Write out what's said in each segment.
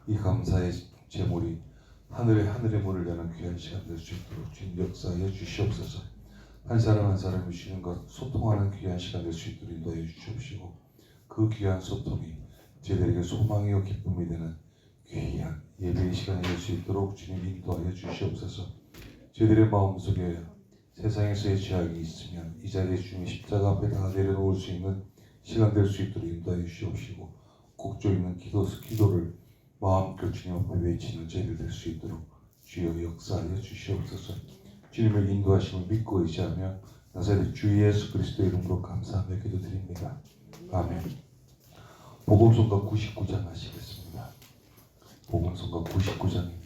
이 감사의 제물이 하늘의 문을 여는 귀한 시간 될 수 있도록 주님 역사해 주시옵소서. 한 사람 한 사람이 주신 것 소통하는 귀한 시간 될 수 있도록 인도해 주시옵시고, 그 귀한 소통이 저희들에게 소망이요 기쁨이 되는 귀한 예배의 시간이 될 수 있도록 주님 인도하여 주시옵소서. 저희들의 마음속에 세상에서의 죄악이 있으면 이 자리에 주님의 십자가 앞에 다 내려놓을 수 있는 시간 될 수 있도록 인도하여 주시옵시고, 곡조 있는 기도를 마음껏 주님 앞에 외치는 저희들 될 수 있도록 주여 역사하여 주시옵소서. 주님의 인도하심을 믿고 의지하며 나사렛 주 예수 그리스도 이름으로 감사하며 기도드립니다. 아멘. 복음성가 99장 하시겠습니다. 복음성가 99장입니다.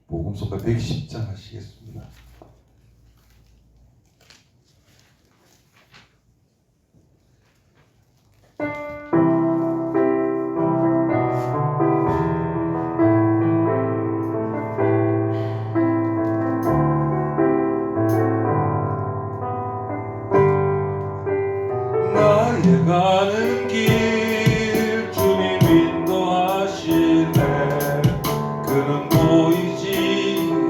복음성가 110장 하시겠습니다. 나의 가는 길 주님 인도하시네. 그는 보이지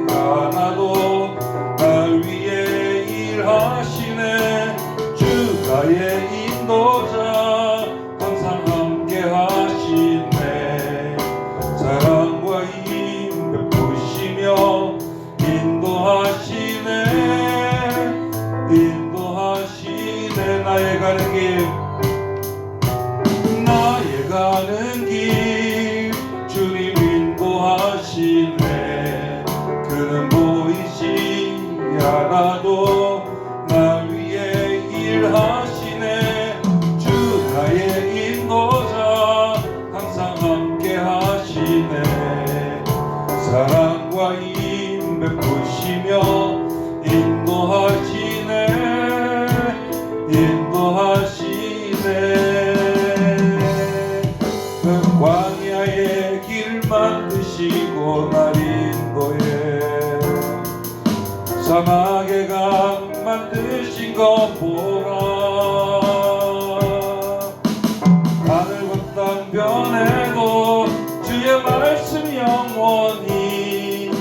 않아도 날 위해 일하시네. 주 나의 인도자 항상 함께 하시네. 사랑과 힘 베푸시며 인도하시네. 나의 가는 길 주님 인도하시네. 그는 보이지 않아도 날 위해 일하시네. 주 나의 인도자 항상 함께 하시네. 사랑과 힘 베푸시며 인도하시네 그 광야의 길 만드시고 날 인도해 사막의 강 만드신 것 보라 하늘과 땅 변해도 주의 말씀 영원히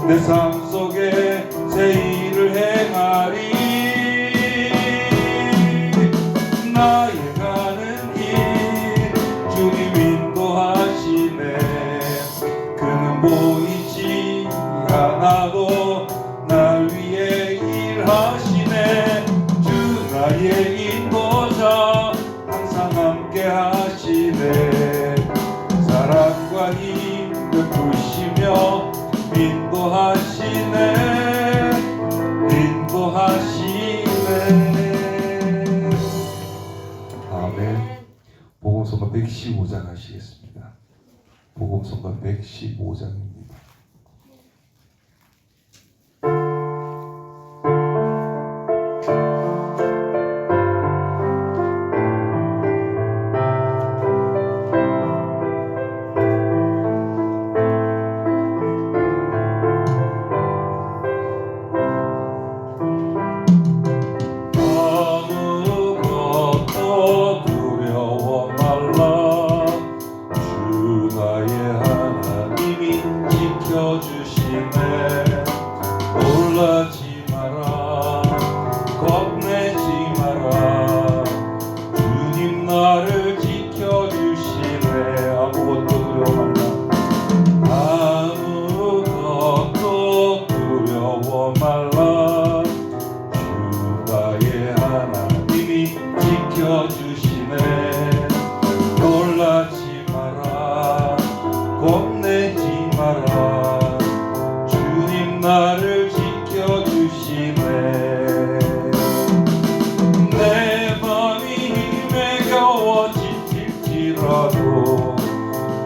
내 삶 속에 새 일을 행하리 나의 가는 길 주님 인도하시네 그는 보이지 않아도 날 위해 일하시네 주 나의 인도자 항상 함께 하시네 사랑과 힘 베푸시며 인도하시네 아멘. 복음서가 115장 하시겠습니다. 복음서가 115장입니다. 놀라지 마라 겁내지 마라 주님 나를 지켜주시네 아무것도 두려워 말라 아무것도 두려워 말라 주 나의 하나님이 지켜주시네 놀라지 마라 겁내지 마라 나를 지켜주시네 내 맘이 힘에 겨워 지칠지라도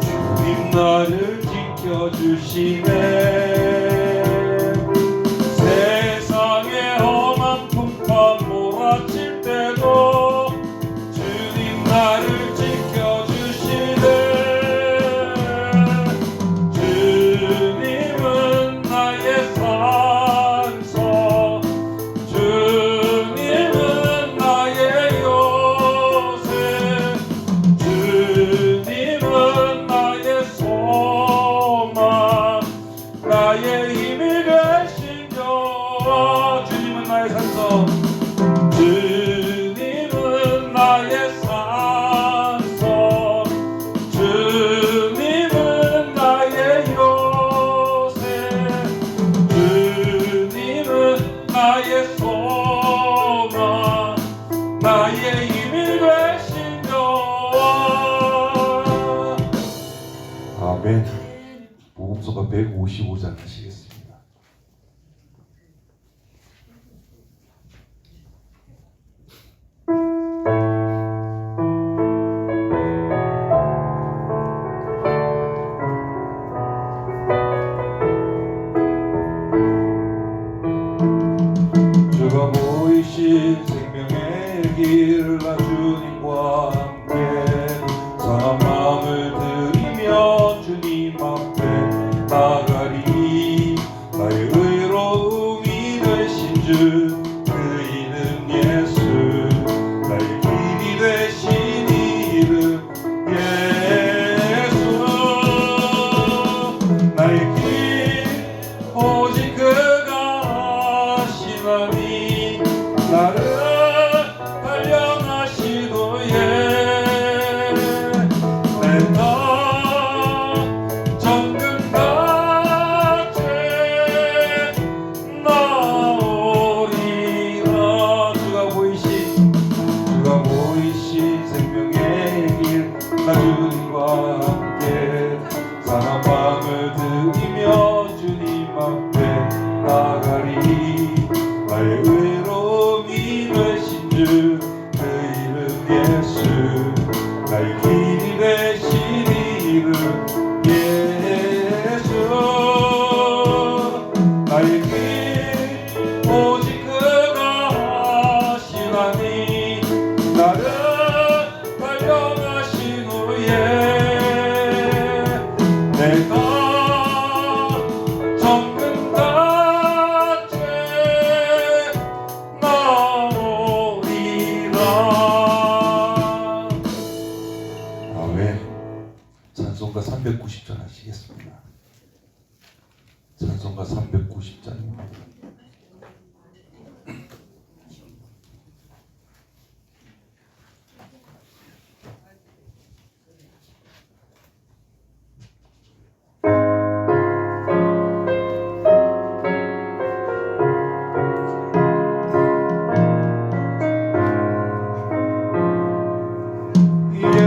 주님 나를 지켜주시네 세상의 험한 풍파 몰아칠 때도 주님 나를 지켜주시네 나의 힘이 되신 저 주님은 나의 산소 주님은 나의 산소 주님은 나의 요새 주님은 나의 소망 나의 힘이 되신 저 아멘. 복음서가 155장 하시겠습니다. 주가 보이신 생명의 길 나 주님과 함께 선한 마음을 드리며 주님 앞에 나가리 찬송가 390장입니다.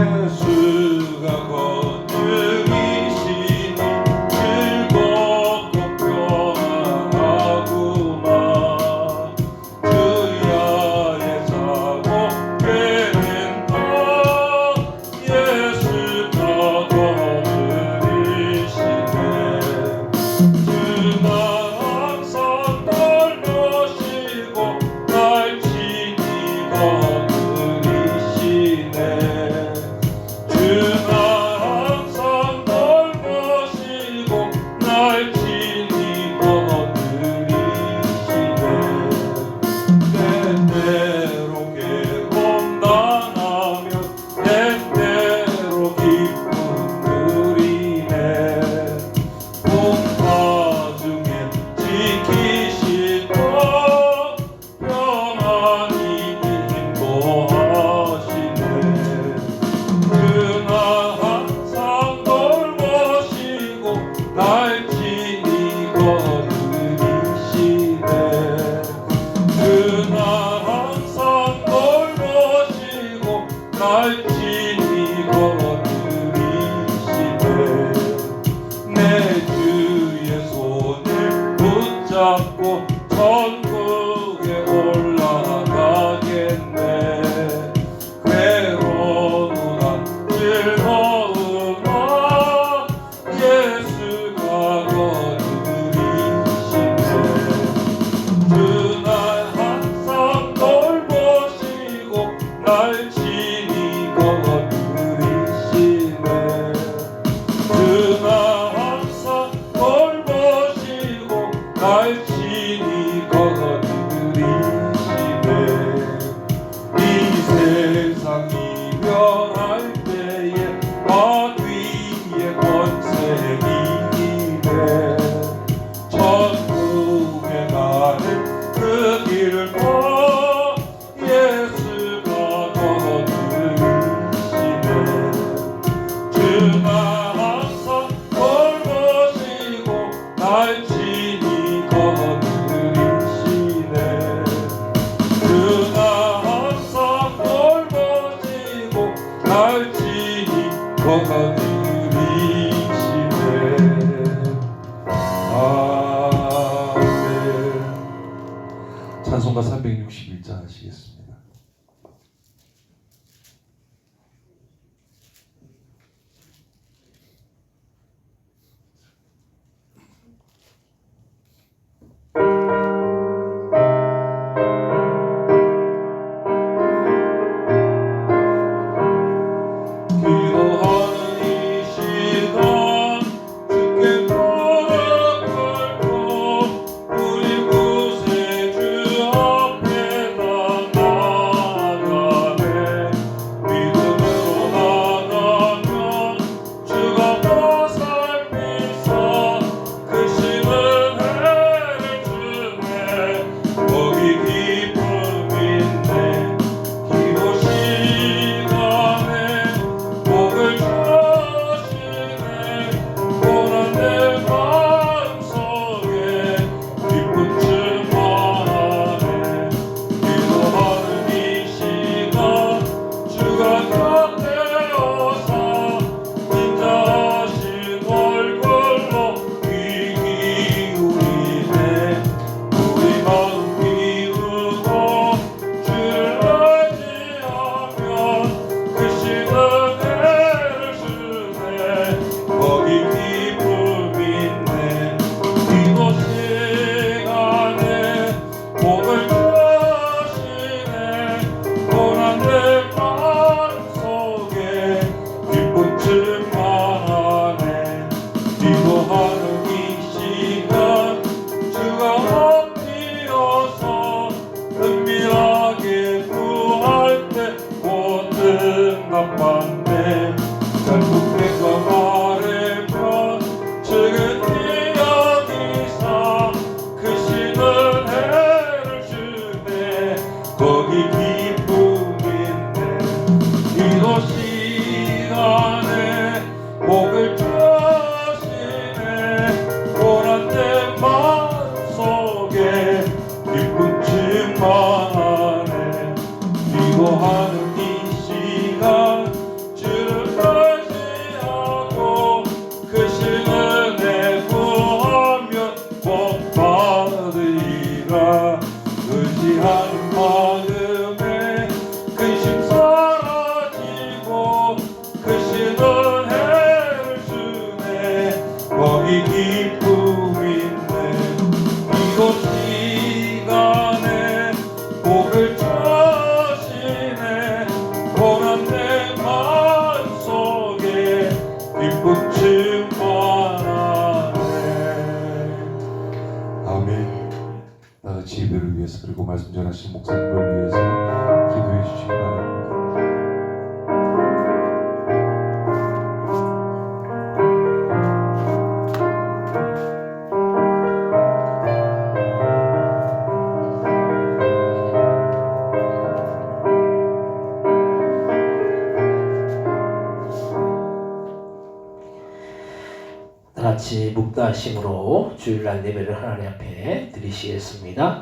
예수가 건능이시니 즐겁고 평안하구나. 주야의 사고 깨는 것 예수가 거느리시네. 주가 항상 돌보시고 날 친히 거느리시네. 주가 항상 돌보시고 날 친히 거느리시네. 때때로 괴로움 당하면 때때로 기쁨 누리네. 풍파 중에 지키시고 평안히 인도하시네. 주가 항상 돌보시고 날 친히 거느리시네. 주가 항상 돌보시고 날 친히 거느리시네. 내 주의 손을 붙잡고 천국에 올라가겠네. 괴로우나 즐거우나 예수가 거느리시네. 주날 항상 돌보시고 날 친히 거느리시네. 주날 항상 돌보시고 날 친히 거느리시네. 이 세상 이별할 때에 마귀의 권세 이기네. 천국에 가는 그 길을 더 예수가 거느리시네. 주가 항상 돌보시고 날 친히 거느리시네. 주가 항상 돌보시고 날 친히 거느리시네. 아멘. 찬송가 361장 하시겠습니다. 기도하는 이 시간 주께 무릎 꿇고 우리 구세주 앞에 다 아멘. 다 같이 예배를 위해서 그리고 말씀 전하신 목사님을 위해서 기도해 주시기 바랍니다. 같이 묵다심으로 주일날 예배를 하나님 앞에 드리시겠습니다.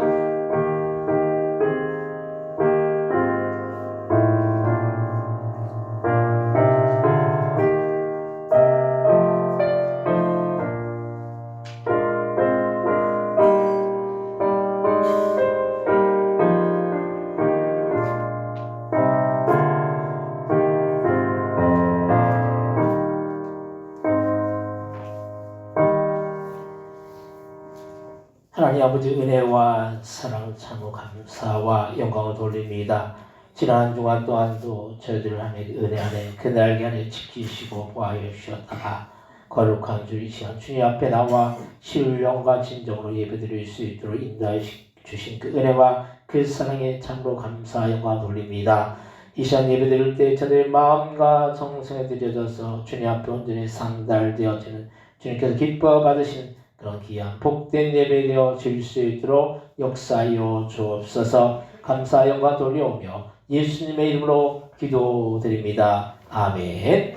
하나님 아버지 은혜와 사랑 참으로 감사와 영광을 돌립니다. 지난 한 주간 또한도 저희들을 하나님의 은혜 안에 그 날개 안에 지키시고 보호하여 주셨다가 거룩한 주 이 시간 주님 앞에 나와 신령과 진정으로 예배드릴 수 있도록 인도해 주신 그 은혜와 그 사랑에 참으로 감사 영광을 돌립니다. 이 시간 예배드릴 때 저들의 마음과 정성에 들여져서 주님 앞에 온전히 상달되어지는 주님께서 기뻐 받으시는 그런 귀한 복된 예배 되어 질 수 있도록 역사하여 주옵소서. 감사 영광 돌려오며 예수님의 이름으로 기도드립니다. 아멘.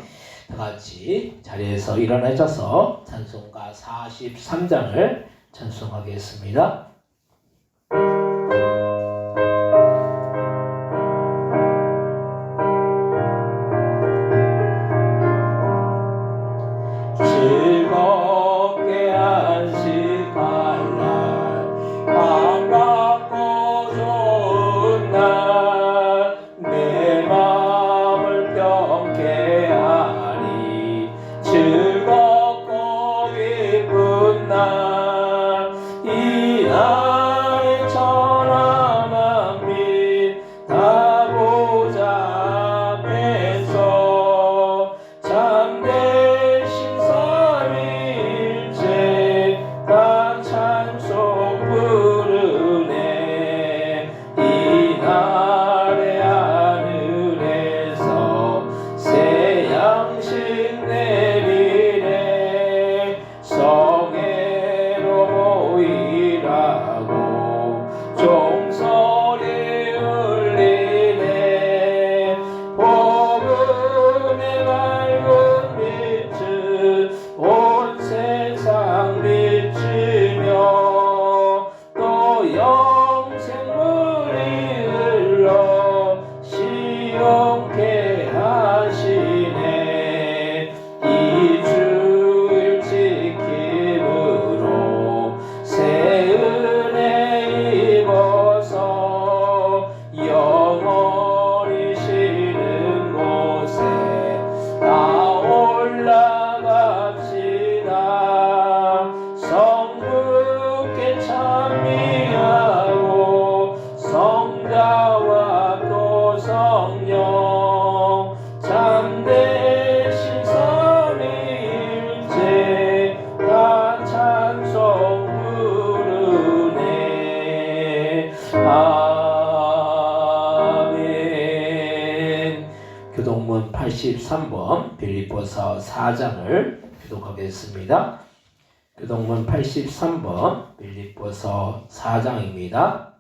다 같이 자리에서 일어나셔서 찬송가 43장을 찬송하겠습니다. 교동문 83번 빌립보서 4장을 교독하겠습니다. 교동문 83번 빌립보서 4장입니다.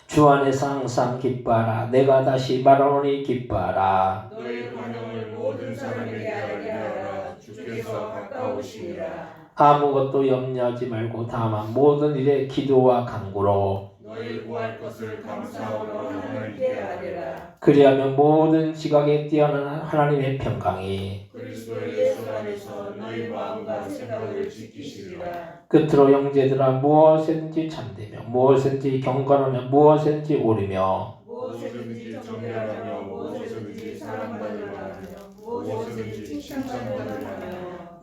주 안에서 항상 기뻐하라. 내가 다시 말하노니 기뻐하라. 너희 관용을 모든 사람에게 알게 하라. 주께서 가까우시니라. 아무것도 염려하지 말고 다만 모든 일에 기도와 간구로 너희 구할 것을 감사함으로 하나님께 아뢰라. 그리하면 모든 지각에 뛰어난 하나님의 평강이 그리스도 예수 안에서 너희 마음과 생각을 지키시리라. 끝으로 형제들아 무엇이든지 참되며 무엇이든지 경건하며 무엇이든지 옳으며 무엇이든지 정결하며 무엇이든지 사랑받으려 하며 무엇이든지 칭찬받으려 하며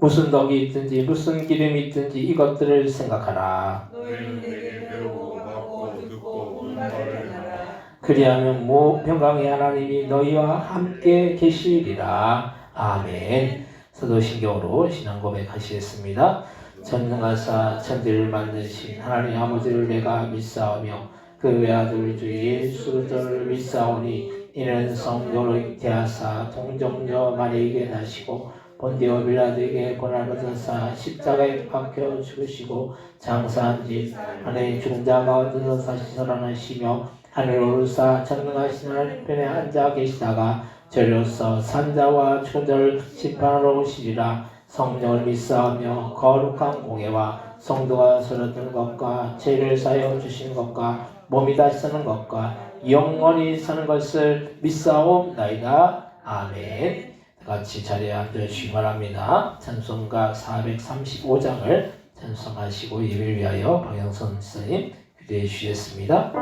무슨 덕이 있든지 무슨 기름이 있든지 이것들을 생각하라. 너희는 내게 배우고 받고 듣고 본 바를 행하라. 그리하면 평강의 하나님이 너희와 함께 계시리라. 아멘. 사도신경으로 신앙 고백하시겠습니다. 전능하사 천지를 만드신 하나님 아버지를 내가 믿사오며 그 외아들 주 예수를 믿사오니 이는 성령으로 잉태하사 동정녀 마리에게 나시고 본디오 빌라도에게 고난을 받으사 십자가에 박혀 죽으시고 장사한 지 하나님 죽은 자 가운데서 다시 살아나시며 하늘로 오르사 전능하신 하나님 편에 앉아 계시다가 저리로서 산자와 죽은 자를 심판하러 오시리라. 성령을 믿사오며 거룩한 공예와 성도가 서렸던 것과 죄를 사여 주시는 것과 몸이 다시 사는 것과 영원히 사는 것을 믿사옵나이다. 아멘. 같이 자리에 앉으시기 바랍니다. 찬송가 435장을 찬송하시고 예배를 위하여 박영선 선생님 기도해 주시겠습니다.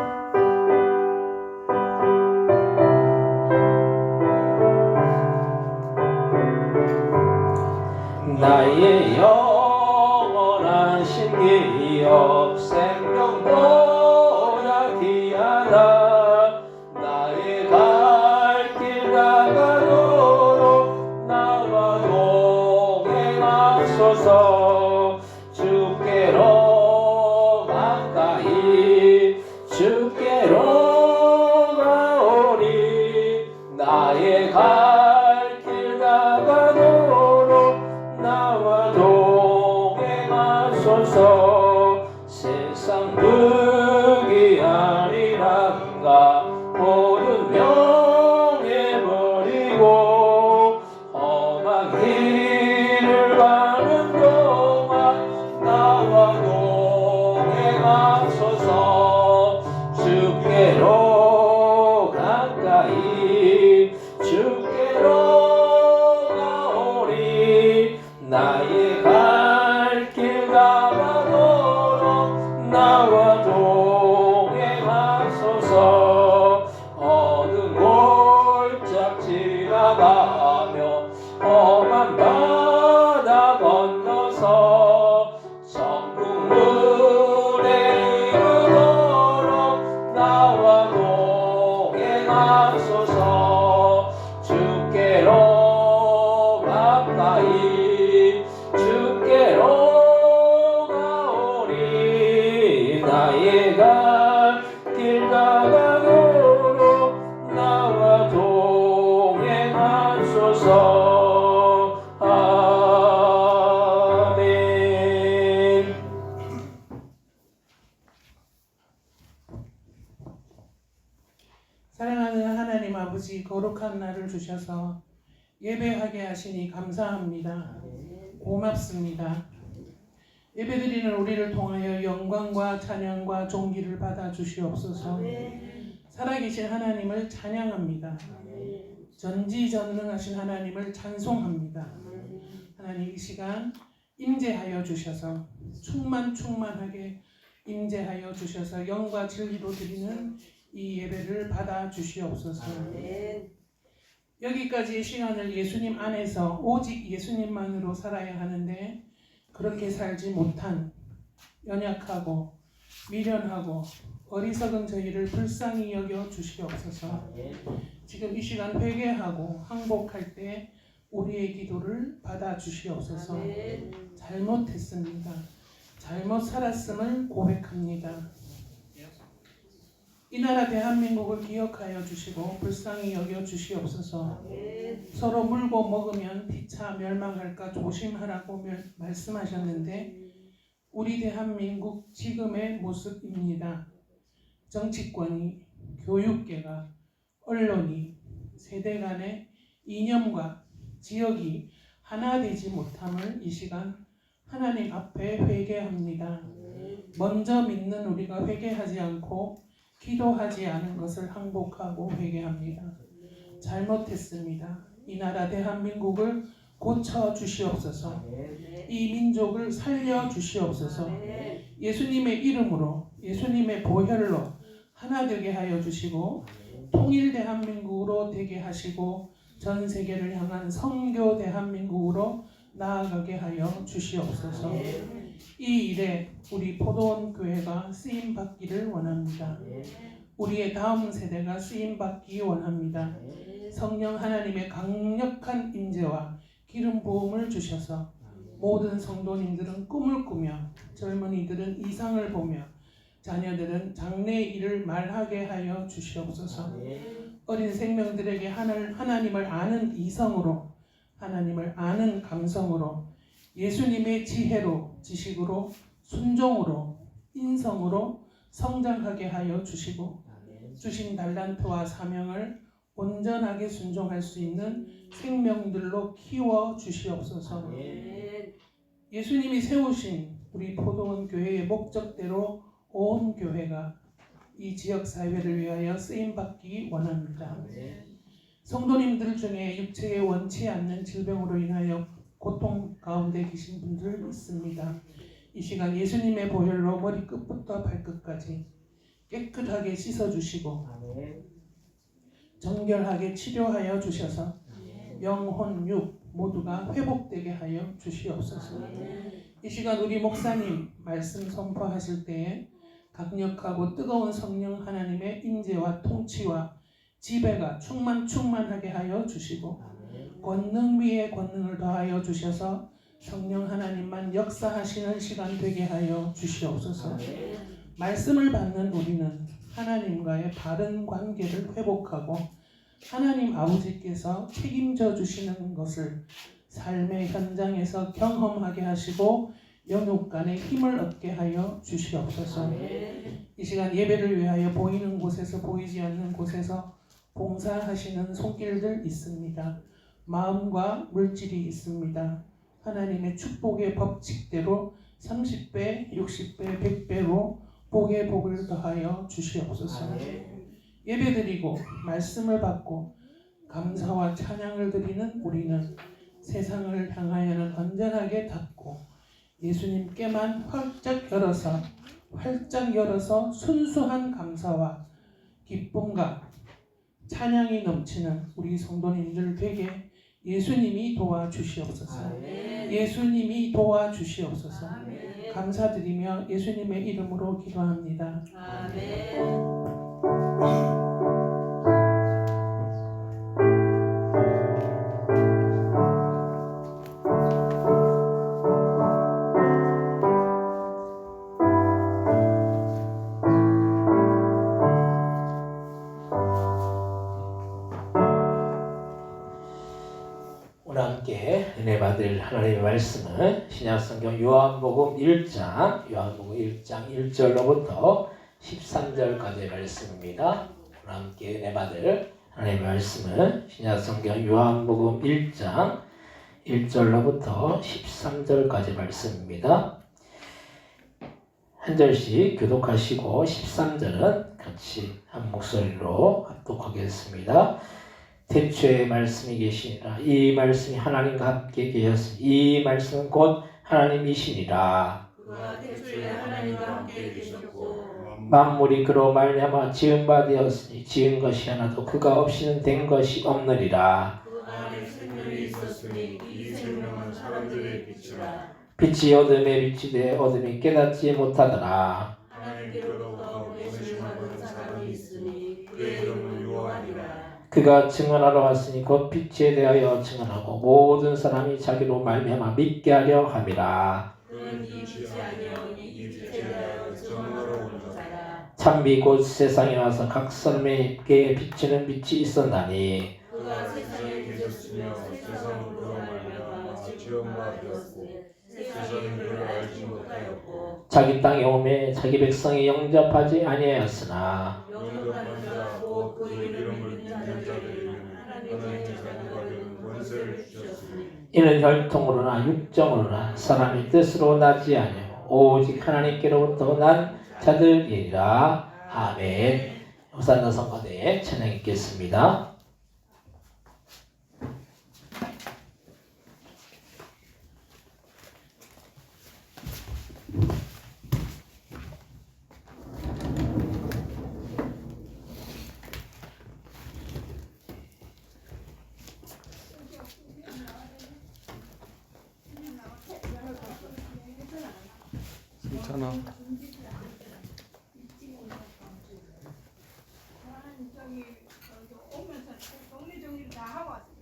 나의 영원한 신기업 생명보다 귀하다. 나의 갈 길 다가도록 나와 동행하소서. 주께로 가까이 주께로 가오리. 나의 갈 길 다가도록 나와 동행하소서. 세상 득이 아니란가 모든 명예버리고 험한 길을 가는 동안 나와 동행하소서. 주께로 가까이 주께로 가오리. 나의 갈 길 가가도록 나와 동행하소서. 어두운 골짝 지나가며 험한 바다 건너서 천국문에 이르도록 나와 동행하소서. 주께로 가까이 주께로 가오리. 나의 갈 길 다가도록 나와 동행하소서. 아멘. 사랑하는 하나님 아버지, 거룩한 날을 주셔서 예배하게 하시니 감사합니다. 고맙습니다. 예배드리는 우리를 통하여 영광과 찬양과 존귀를 받아 주시옵소서. 살아계신 하나님을 찬양합니다. 전지전능하신 하나님을 찬송합니다. 하나님, 이 시간 임재하여 주셔서 충만하게 임재하여 주셔서 영과 진리로 드리는 이 예배를 받아 주시옵소서. 여기까지의 시간을 예수님 안에서 오직 예수님만으로 살아야 하는데 그렇게 살지 못한 연약하고 미련하고 어리석은 저희를 불쌍히 여겨 주시옵소서. 지금 이 시간 회개하고 항복할 때 우리의 기도를 받아 주시옵소서. 잘못했습니다. 잘못 살았음을 고백합니다. 이 나라 대한민국을 기억하여 주시고 불쌍히 여겨 주시옵소서. 서로 물고 먹으면 피차 멸망할까 조심하라고 말씀하셨는데 우리 대한민국 지금의 모습입니다. 정치권이, 교육계가, 언론이, 세대 간의 이념과 지역이 하나 되지 못함을 이 시간 하나님 앞에 회개합니다. 먼저 믿는 우리가 회개하지 않고 기도하지 않은 것을 항복하고 회개합니다. 잘못했습니다. 이 나라 대한민국을 고쳐 주시옵소서. 이 민족을 살려 주시옵소서. 예수님의 이름으로, 예수님의 보혈로 하나 되게 하여 주시고 통일 대한민국으로 되게 하시고 전 세계를 향한 선교 대한민국으로 나아가게 하여 주시옵소서. 이 일에 우리 포도원 교회가 쓰임 받기를 원합니다. 우리의 다음 세대가 쓰임 받기 원합니다. 성령 하나님의 강력한 임재와 기름 부음을 주셔서 모든 성도님들은 꿈을 꾸며 젊은이들은 이상을 보며 자녀들은 장래 일을 말하게 하여 주시옵소서. 어린 생명들에게 하나님을 아는 이성으로, 하나님을 아는 감성으로, 예수님의 지혜로, 지식으로, 순종으로, 인성으로 성장하게 하여 주시고 주신 달란트와 사명을 온전하게 순종할 수 있는 생명들로 키워 주시옵소서. 예수님이 세우신 우리 포도원 교회의 목적대로 온 교회가 이 지역 사회를 위하여 쓰임 받기 원합니다. 성도님들 중에 육체에 원치 않는 질병으로 인하여 고통 가운데 계신 분들 있습니다. 이 시간 예수님의 보혈로 머리끝부터 발끝까지 깨끗하게 씻어주시고 정결하게 치료하여 주셔서 영혼, 육 모두가 회복되게 하여 주시옵소서. 이 시간 우리 목사님 말씀 선포하실 때에 강력하고 뜨거운 성령 하나님의 임재와 통치와 지배가 충만하게 하여 주시고 권능 위에 권능을 더하여 주셔서 성령 하나님만 역사하시는 시간 되게 하여 주시옵소서. 말씀을 받는 우리는 하나님과의 바른 관계를 회복하고 하나님 아버지께서 책임져 주시는 것을 삶의 현장에서 경험하게 하시고 영육 간에 힘을 얻게 하여 주시옵소서. 이 시간 예배를 위하여 보이는 곳에서 보이지 않는 곳에서 봉사하시는 손길들 있습니다. 마음과 물질이 있습니다. 하나님의 축복의 법칙대로 30배, 60배, 100배로 복의 복을 더하여 주시옵소서. 예배드리고 말씀을 받고 감사와 찬양을 드리는 우리는 세상을 향하여는 언전하게 닫고 예수님께만 활짝 열어서 순수한 감사와 기쁨과 찬양이 넘치는 우리 성도님들 되게 예수님이 도와주시옵소서. 예수님이 도와주시옵소서. 감사드리며 예수님의 이름으로 기도합니다. 아멘. 오늘 함께 은혜 받을 하나님의 말씀은 신약성경 요한복음 1장 1절로부터 13절까지의 말씀입니다. 오늘 함께 은혜 받을 하나님의 말씀은 신약성경 요한복음 1장 1절로부터 13절까지 말씀입니다. 한 절씩 교독하시고 13절은 같이 한 목소리로 합독하겠습니다. 태초에 말씀이 계시니라. 이 말씀이 하나님과 함께 계셨으니 이 말씀은 곧 하나님이시니라. 그가 태초에 하나님과 함께 계셨고 만물이 그로 말미암아 지은 바 되었으니 지은 것이 하나도 그가 없이는 된 것이 없느니라. 그 안에 생명이 있었으니 이 생명은 사람들의 빛이라. 빛이 어둠에 비치되 어둠이 깨닫지 못하더라. 하나님께로부터 보내심 받은 사람이 있으니 그의 이름은 요한이라. 그가 증언하러 왔으니 곧 빛에 대하여 증언하고 모든 사람이 자기로 말미암아 믿게 하려 함이라. 그는 이 빛이 아니요 이 빛에 대하여 증언하러 온 자라. 참비 곧 세상에 와서 각 사람에게 비치는 빛이 있었나니 그가 세상에 계셨으며 세상은 그로 말미암아 지은 바 되었으니 세상이 그를 알지 못하였고 자기 땅에 오매 자기 백성이 영접하지 아니하였으나 영접하는 자 곧 그 이름을 믿는 자들에게는 하나님의 자녀가 되는 권세를 주셨으니 이는 혈통으로나 육정으로나 사람의 뜻으로 나지 아니하고 오직 하나님께로부터 난 자들이니라. 아멘. 호산나 성가대 찬양 읽겠습니다. 괜찮아. 저기 오면서 동네 정리를 다 하고 왔어요.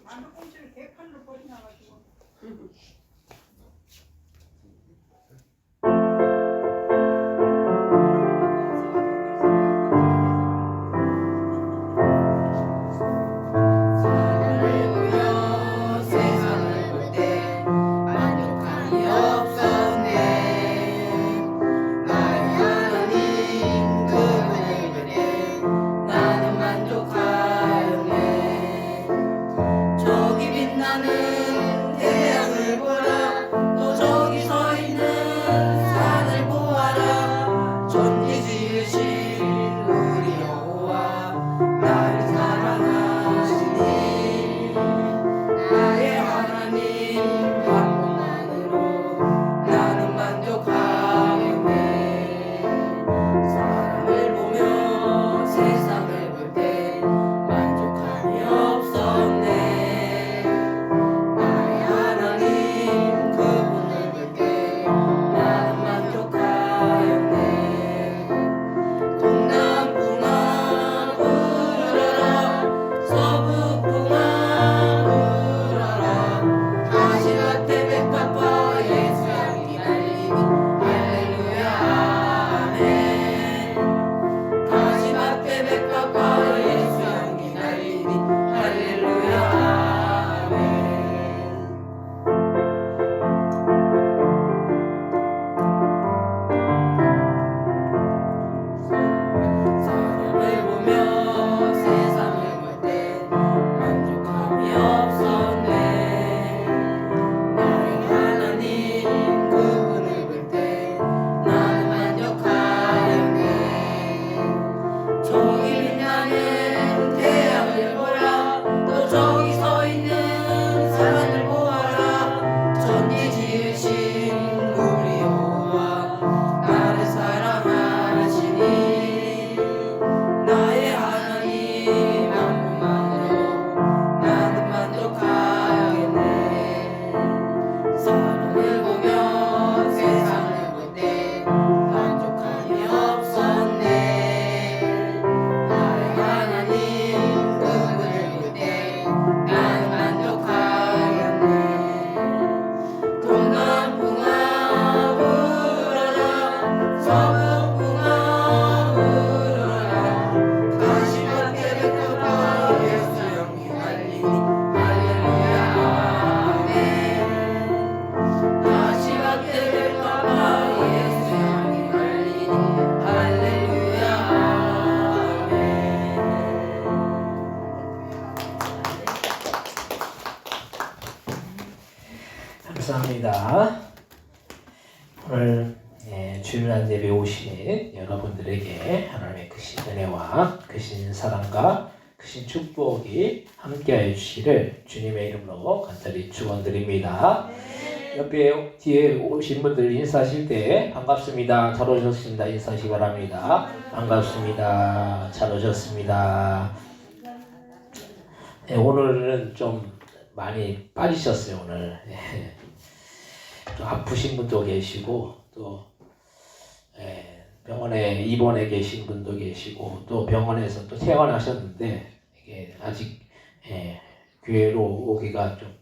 마루 꽁치를 개판으로 버려놔가지고 오늘 주일날 예배 오신 여러분들에게 하나님의 크신 은혜와 크신 사랑과 크신 축복이 함께하여 주시기를 주님의 이름으로 간절히 축원드립니다. 옆에 뒤에 오신 분들 인사하실 때 반갑습니다. 잘 오셨습니다. 인사하시기 바랍니다. 반갑습니다. 잘 오셨습니다. 오늘은 좀 많이 빠지셨어요. 오늘 또 아프신 분도 계시고 또 병원에 입원해 계신 분도 계시고 또 병원에서 또 퇴원하셨는데 이게 아직 교회로 오기가 좀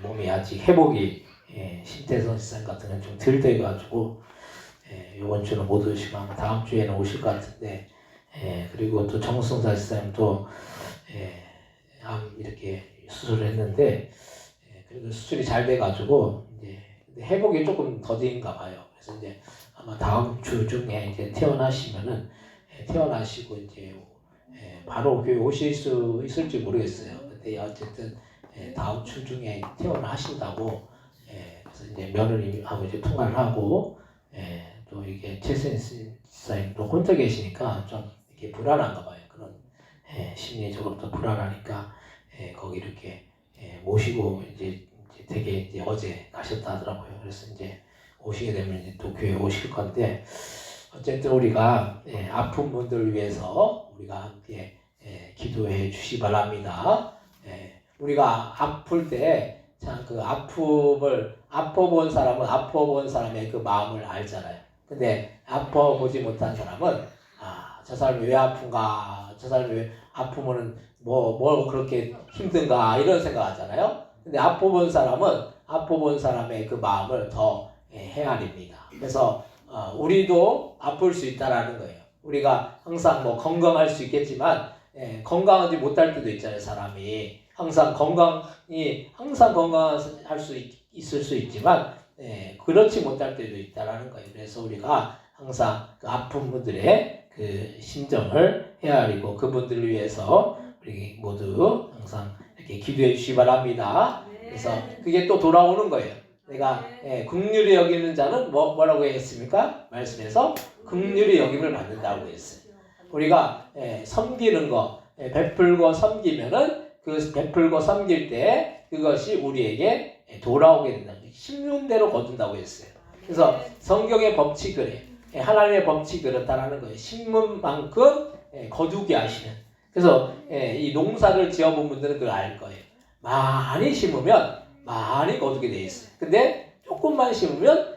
몸이 아직 회복이 심태선 시장 같은 건 좀 덜 돼가지고 이번 주는 못 오시고 아마 다음 주에는 오실 것 같은데 그리고 또 정승사 시장도 암 이렇게 수술을 했는데 그래도 수술이 잘 돼가지고 이제 회복이 조금 더딘가 봐요. 그래서 이제 아마 다음 주 중에 이제 퇴원하시면은 퇴원하시고 이제 바로 교회 오실 수 있을지 모르겠어요. 근데 어쨌든 다음 주 중에 퇴원을 하신다고 그래서 이제 며느리하고 이제 통화를 하고 또 이게 최선 지사님도 혼자 계시니까 좀 이렇게 불안한가 봐요. 그런 심리적으로 또 불안하니까 거기 이렇게 모시고 이제 되게 이제 어제 가셨다 하더라고요. 그래서 이제 오시게 되면 이제 또 교회 오실 건데 어쨌든 우리가 아픈 분들을 위해서 우리가 함께 기도해 주시 바랍니다. 우리가 아플 때 참 그 아픔을 아파본 사람은 아파본 사람의 그 마음을 알잖아요. 근데 아파보지 못한 사람은 저 사람이 왜 아픈가, 저 사람이 왜 아프면은 뭐 그렇게 힘든가 이런 생각하잖아요. 근데 아파본 사람은 아파본 사람의 그 마음을 더 헤아립니다. 그래서 우리도 아플 수 있다라는 거예요. 우리가 항상 뭐 건강할 수 있겠지만 건강하지 못할 때도 있잖아요. 사람이 항상 건강할 수 있을 수 있지만 그렇지 못할 때도 있다라는 거예요. 그래서 우리가 항상 그 아픈 분들의 그 심정을 헤아리고 그분들을 위해서 우리 모두 항상 이렇게 기도해 주시기 바랍니다. 그래서 그게 또 돌아오는 거예요. 내가 긍휼히 여기는 자는 뭐라고 했습니까? 말씀에서 긍휼히 여김을 받는다고 했어요. 우리가 섬기는 거 베풀고 섬기면은 그 베풀고 섬길 때 그것이 우리에게 돌아오게 된다. 심는 대로 거둔다고 했어요. 그래서 성경의 법칙을 하나님의 법칙이 그렇다라는 거예요. 심는 만큼 거두게 하시는. 그래서 이 농사를 지어본 분들은 그걸 알 거예요. 많이 심으면 많이 거두게 돼 있어요. 근데 조금만 심으면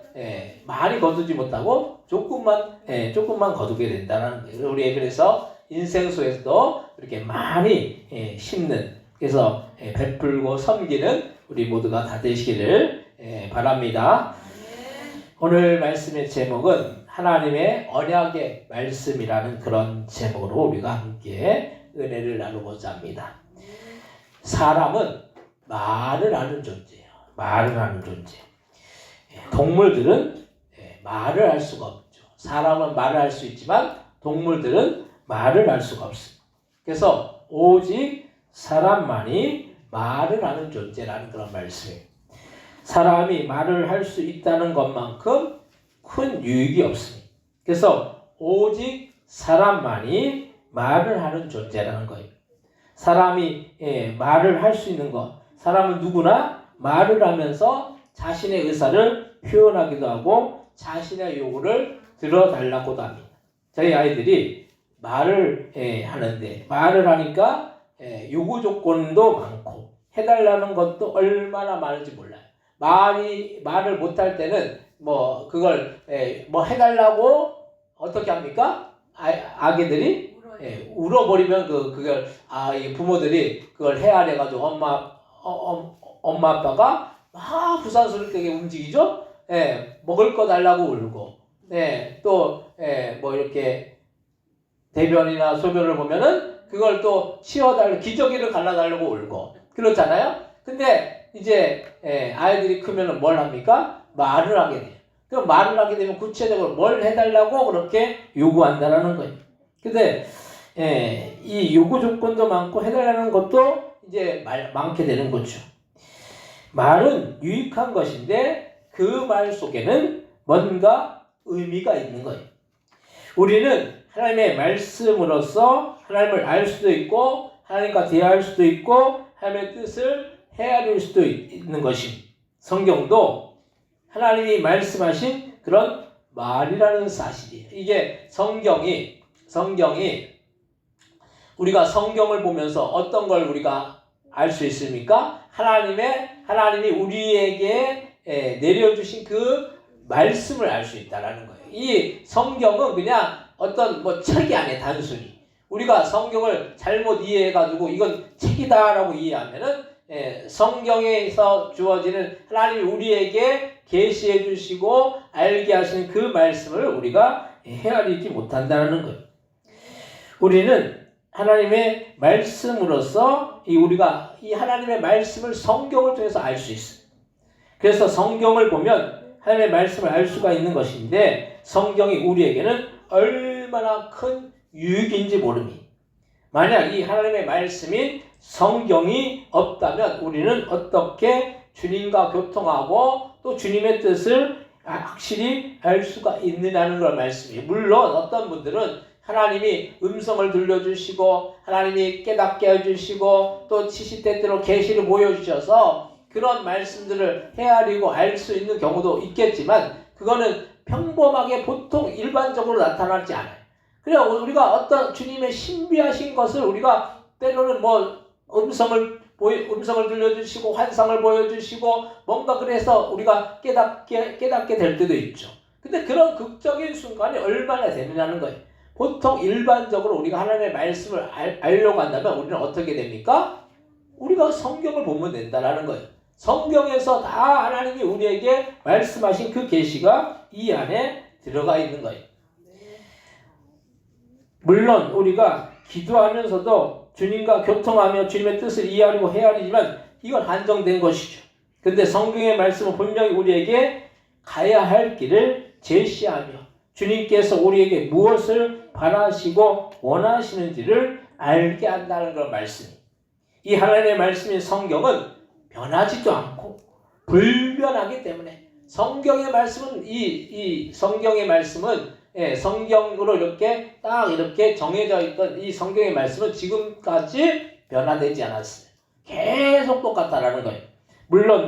많이 거두지 못하고 조금만 거두게 된다는 거예요. 우리 그래서 인생수에서도 이렇게 많이 심는, 그래서 베풀고 섬기는 우리 모두가 다 되시기를 바랍니다. 오늘 말씀의 제목은 하나님의 언약의 말씀이라는 그런 제목으로 우리가 함께 은혜를 나누고자 합니다. 사람은 말을 하는 존재예요. 말을 하는 존재. 동물들은 말을 할 수가 없죠. 사람은 말을 할 수 있지만 동물들은 말을 할 수가 없습니다. 그래서 오직 사람만이 말을 하는 존재라는 그런 말씀이에요. 사람이 말을 할 수 있다는 것만큼 큰 유익이 없습니다. 그래서 오직 사람만이 말을 하는 존재라는 거예요. 사람이 말을 할 수 있는 것, 사람은 누구나 말을 하면서 자신의 의사를 표현하기도 하고 자신의 요구를 들어달라고도 합니다. 저희 아이들이 말을 하는데 말을 하니까 요구 조건도 많고 해달라는 것도 얼마나 많은지 몰라요. 말을 못할 때는 뭐 그걸 뭐 해달라고 어떻게 합니까? 아기들이 울어버리면 그걸 이 부모들이 그걸 헤아려가지고 엄마 아빠가 막 부산스럽게 움직이죠. 먹을 거 달라고 울고, 또 뭐 이렇게 대변이나 소변을 보면은 그걸 또 치워달라고 기저귀를 갈라달라고 울고 그렇잖아요. 근데 이제 아이들이 크면은 뭘 합니까? 말을 하게 돼요. 그럼 말을 하게 되면 구체적으로 뭘 해달라고 그렇게 요구한다라는 거예요. 근데 이 요구 조건도 많고 해달라는 것도 이제 많게 되는 거죠. 말은 유익한 것인데 그 말 속에는 뭔가 의미가 있는 거예요. 우리는 하나님의 말씀으로서 하나님을 알 수도 있고 하나님과 대화할 수도 있고 하나님의 뜻을 헤아릴 수도 있는 것입니다. 성경도 하나님이 말씀하신 그런 말이라는 사실이에요. 이게 성경이 우리가 성경을 보면서 어떤 걸 우리가 알 수 있습니까? 하나님이 우리에게 내려주신 그 말씀을 알 수 있다라는 거예요. 이 성경은 그냥 어떤 책이 아니에요. 단순히 우리가 성경을 잘못 이해해가지고 이건 책이다라고 이해하면은 성경에서 주어지는 하나님이 우리에게 계시해 주시고 알게 하시는 그 말씀을 우리가 헤아리지 못한다는 거예요. 우리는 하나님의 말씀으로서 우리가 이 하나님의 말씀을 성경을 통해서 알 수 있어요. 그래서 성경을 보면 하나님의 말씀을 알 수가 있는 것인데 성경이 우리에게는 얼마나 큰 유익인지 모릅니다. 만약 이 하나님의 말씀인 성경이 없다면 우리는 어떻게 주님과 교통하고 또 주님의 뜻을 확실히 알 수가 있느냐는 걸 말씀이에요. 물론 어떤 분들은 하나님이 음성을 들려주시고 하나님이 깨닫게 해주시고 또 시시때때로 계시를 보여주셔서 그런 말씀들을 헤아리고 알 수 있는 경우도 있겠지만 그거는 평범하게 보통 일반적으로 나타나지 않아요. 그래서 우리가 어떤 주님의 신비하신 것을 우리가 때로는 음성을 들려주시고 환상을 보여주시고 뭔가 그래서 우리가 깨닫게 될 때도 있죠. 근데 그런 극적인 순간이 얼마나 되느냐는 거예요. 보통 일반적으로 우리가 하나님의 말씀을 알려고 한다면 우리는 어떻게 됩니까? 우리가 성경을 보면 된다라는 거예요. 성경에서 다 하나님이 우리에게 말씀하신 그 계시가 이 안에 들어가 있는 거예요. 물론 우리가 기도하면서도 주님과 교통하며 주님의 뜻을 이해하려고 헤아리지만 이건 한정된 것이죠. 근데 성경의 말씀은 분명히 우리에게 가야 할 길을 제시하며 주님께서 우리에게 무엇을 바라시고 원하시는지를 알게 한다는 그런 말씀입니다. 이 하나님의 말씀인 성경은 변하지도 않고 불변하기 때문에 성경의 말씀은 이 성경의 말씀은 성경으로 이렇게 딱 이렇게 정해져 있던 이 성경의 말씀은 지금까지 변화되지 않았어요. 계속 똑같다라는 거예요. 물론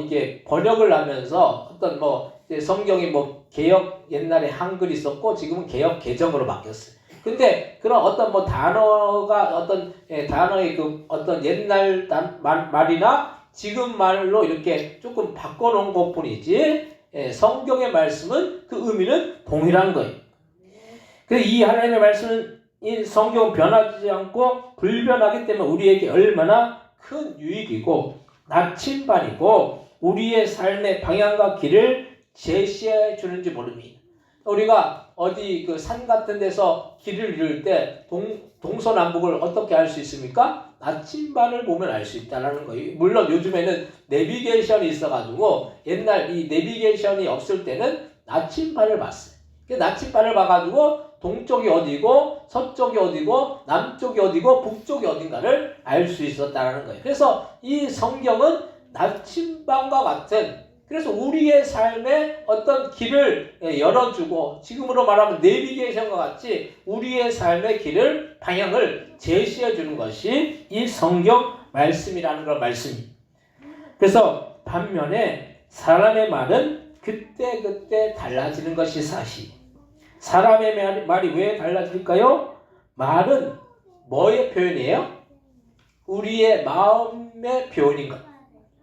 이게 번역을 하면서 어떤 성경이 개역 옛날에 한글이 있었고 지금은 개역 개정으로 바뀌었어요. 근데 그런 어떤 단어가 단어의 그 어떤 옛날 말이나 지금 말로 이렇게 조금 바꿔놓은 것뿐이지 성경의 말씀은 그 의미는 동일한 거예요. 그래서 이 하나님의 말씀은 이 성경은 변하지 않고 불변하기 때문에 우리에게 얼마나 큰 유익이고 나침반이고 우리의 삶의 방향과 길을 제시해 주는지 모릅니다. 우리가 어디 그 산 같은 데서 길을 잃을 때 동서남북을 어떻게 알 수 있습니까? 나침반을 보면 알 수 있다는 거예요. 물론 요즘에는 내비게이션이 있어가지고 옛날 이 내비게이션이 없을 때는 나침반을 봤어요. 그 나침반을 봐가지고 동쪽이 어디고 서쪽이 어디고 남쪽이 어디고 북쪽이 어딘가를 알 수 있었다는 거예요. 그래서 이 성경은 나침반과 같은 그래서 우리의 삶에 어떤 길을 열어주고 지금으로 말하면 내비게이션과 같이 우리의 삶의 길을 방향을 제시해 주는 것이 이 성경 말씀이라는 걸 말씀입니다. 그래서 반면에 사람의 말은 그때 달라지는 것이 사실. 사람의 말이 왜 달라질까요? 말은 뭐의 표현이에요? 우리의 마음의 표현인 것.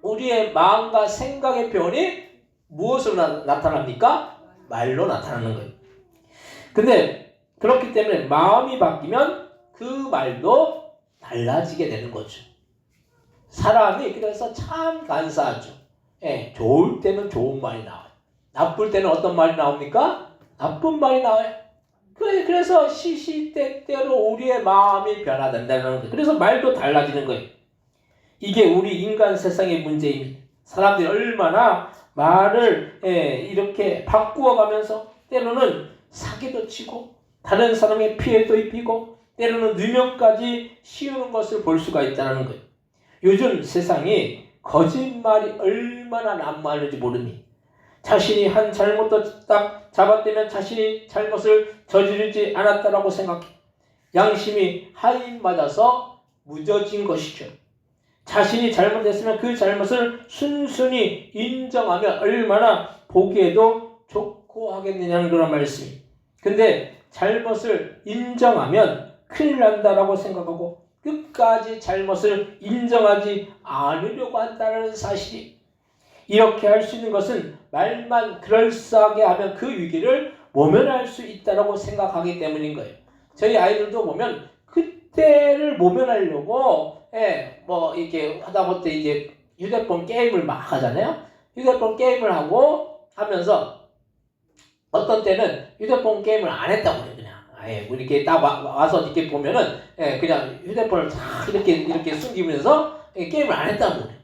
우리의 마음과 생각의 표현이 무엇으로 나타납니까? 말로 나타나는 거예요. 근데 그렇기 때문에 마음이 바뀌면 그 말도 달라지게 되는 거죠. 사람이 그래서 참 간사하죠. 좋을 때는 좋은 말이 나와요. 나쁠 때는 어떤 말이 나옵니까? 나쁜 말이 나와요. 그래서 시시때때로 우리의 마음이 변화된다는 거예요. 그래서 말도 달라지는 거예요. 이게 우리 인간 세상의 문제입니다. 사람들이 얼마나 말을 이렇게 바꾸어가면서 때로는 사기도 치고 다른 사람의 피해도 입히고 때로는 누명까지 씌우는 것을 볼 수가 있다는 거예요. 요즘 세상이 거짓말이 얼마나 난무하는지 모릅니다. 자신이 한 잘못도 딱 잡아떼면 자신이 잘못을 저지르지 않았다라고 생각해. 양심이 하인 맞아서 무뎌진 것이죠. 자신이 잘못했으면 그 잘못을 순순히 인정하면 얼마나 보기에도 좋고 하겠느냐는 그런 말씀이. 근데 잘못을 인정하면 큰일 난다라고 생각하고 끝까지 잘못을 인정하지 않으려고 한다는 사실이. 이렇게 할 수 있는 것은 말만 그럴싸하게 하면 그 위기를 모면할 수 있다고 생각하기 때문인 거예요. 저희 아이들도 보면 그때를 모면하려고 뭐 이렇게 하다못해 이제 휴대폰 게임을 막 하잖아요. 휴대폰 게임을 하고 하면서 어떤 때는 휴대폰 게임을 안 했다고 그래요. 그냥 아예 이렇게 딱 와서 이렇게 보면은 그냥 휴대폰을 다 이렇게 숨기면서 게임을 안 했다고 그래요.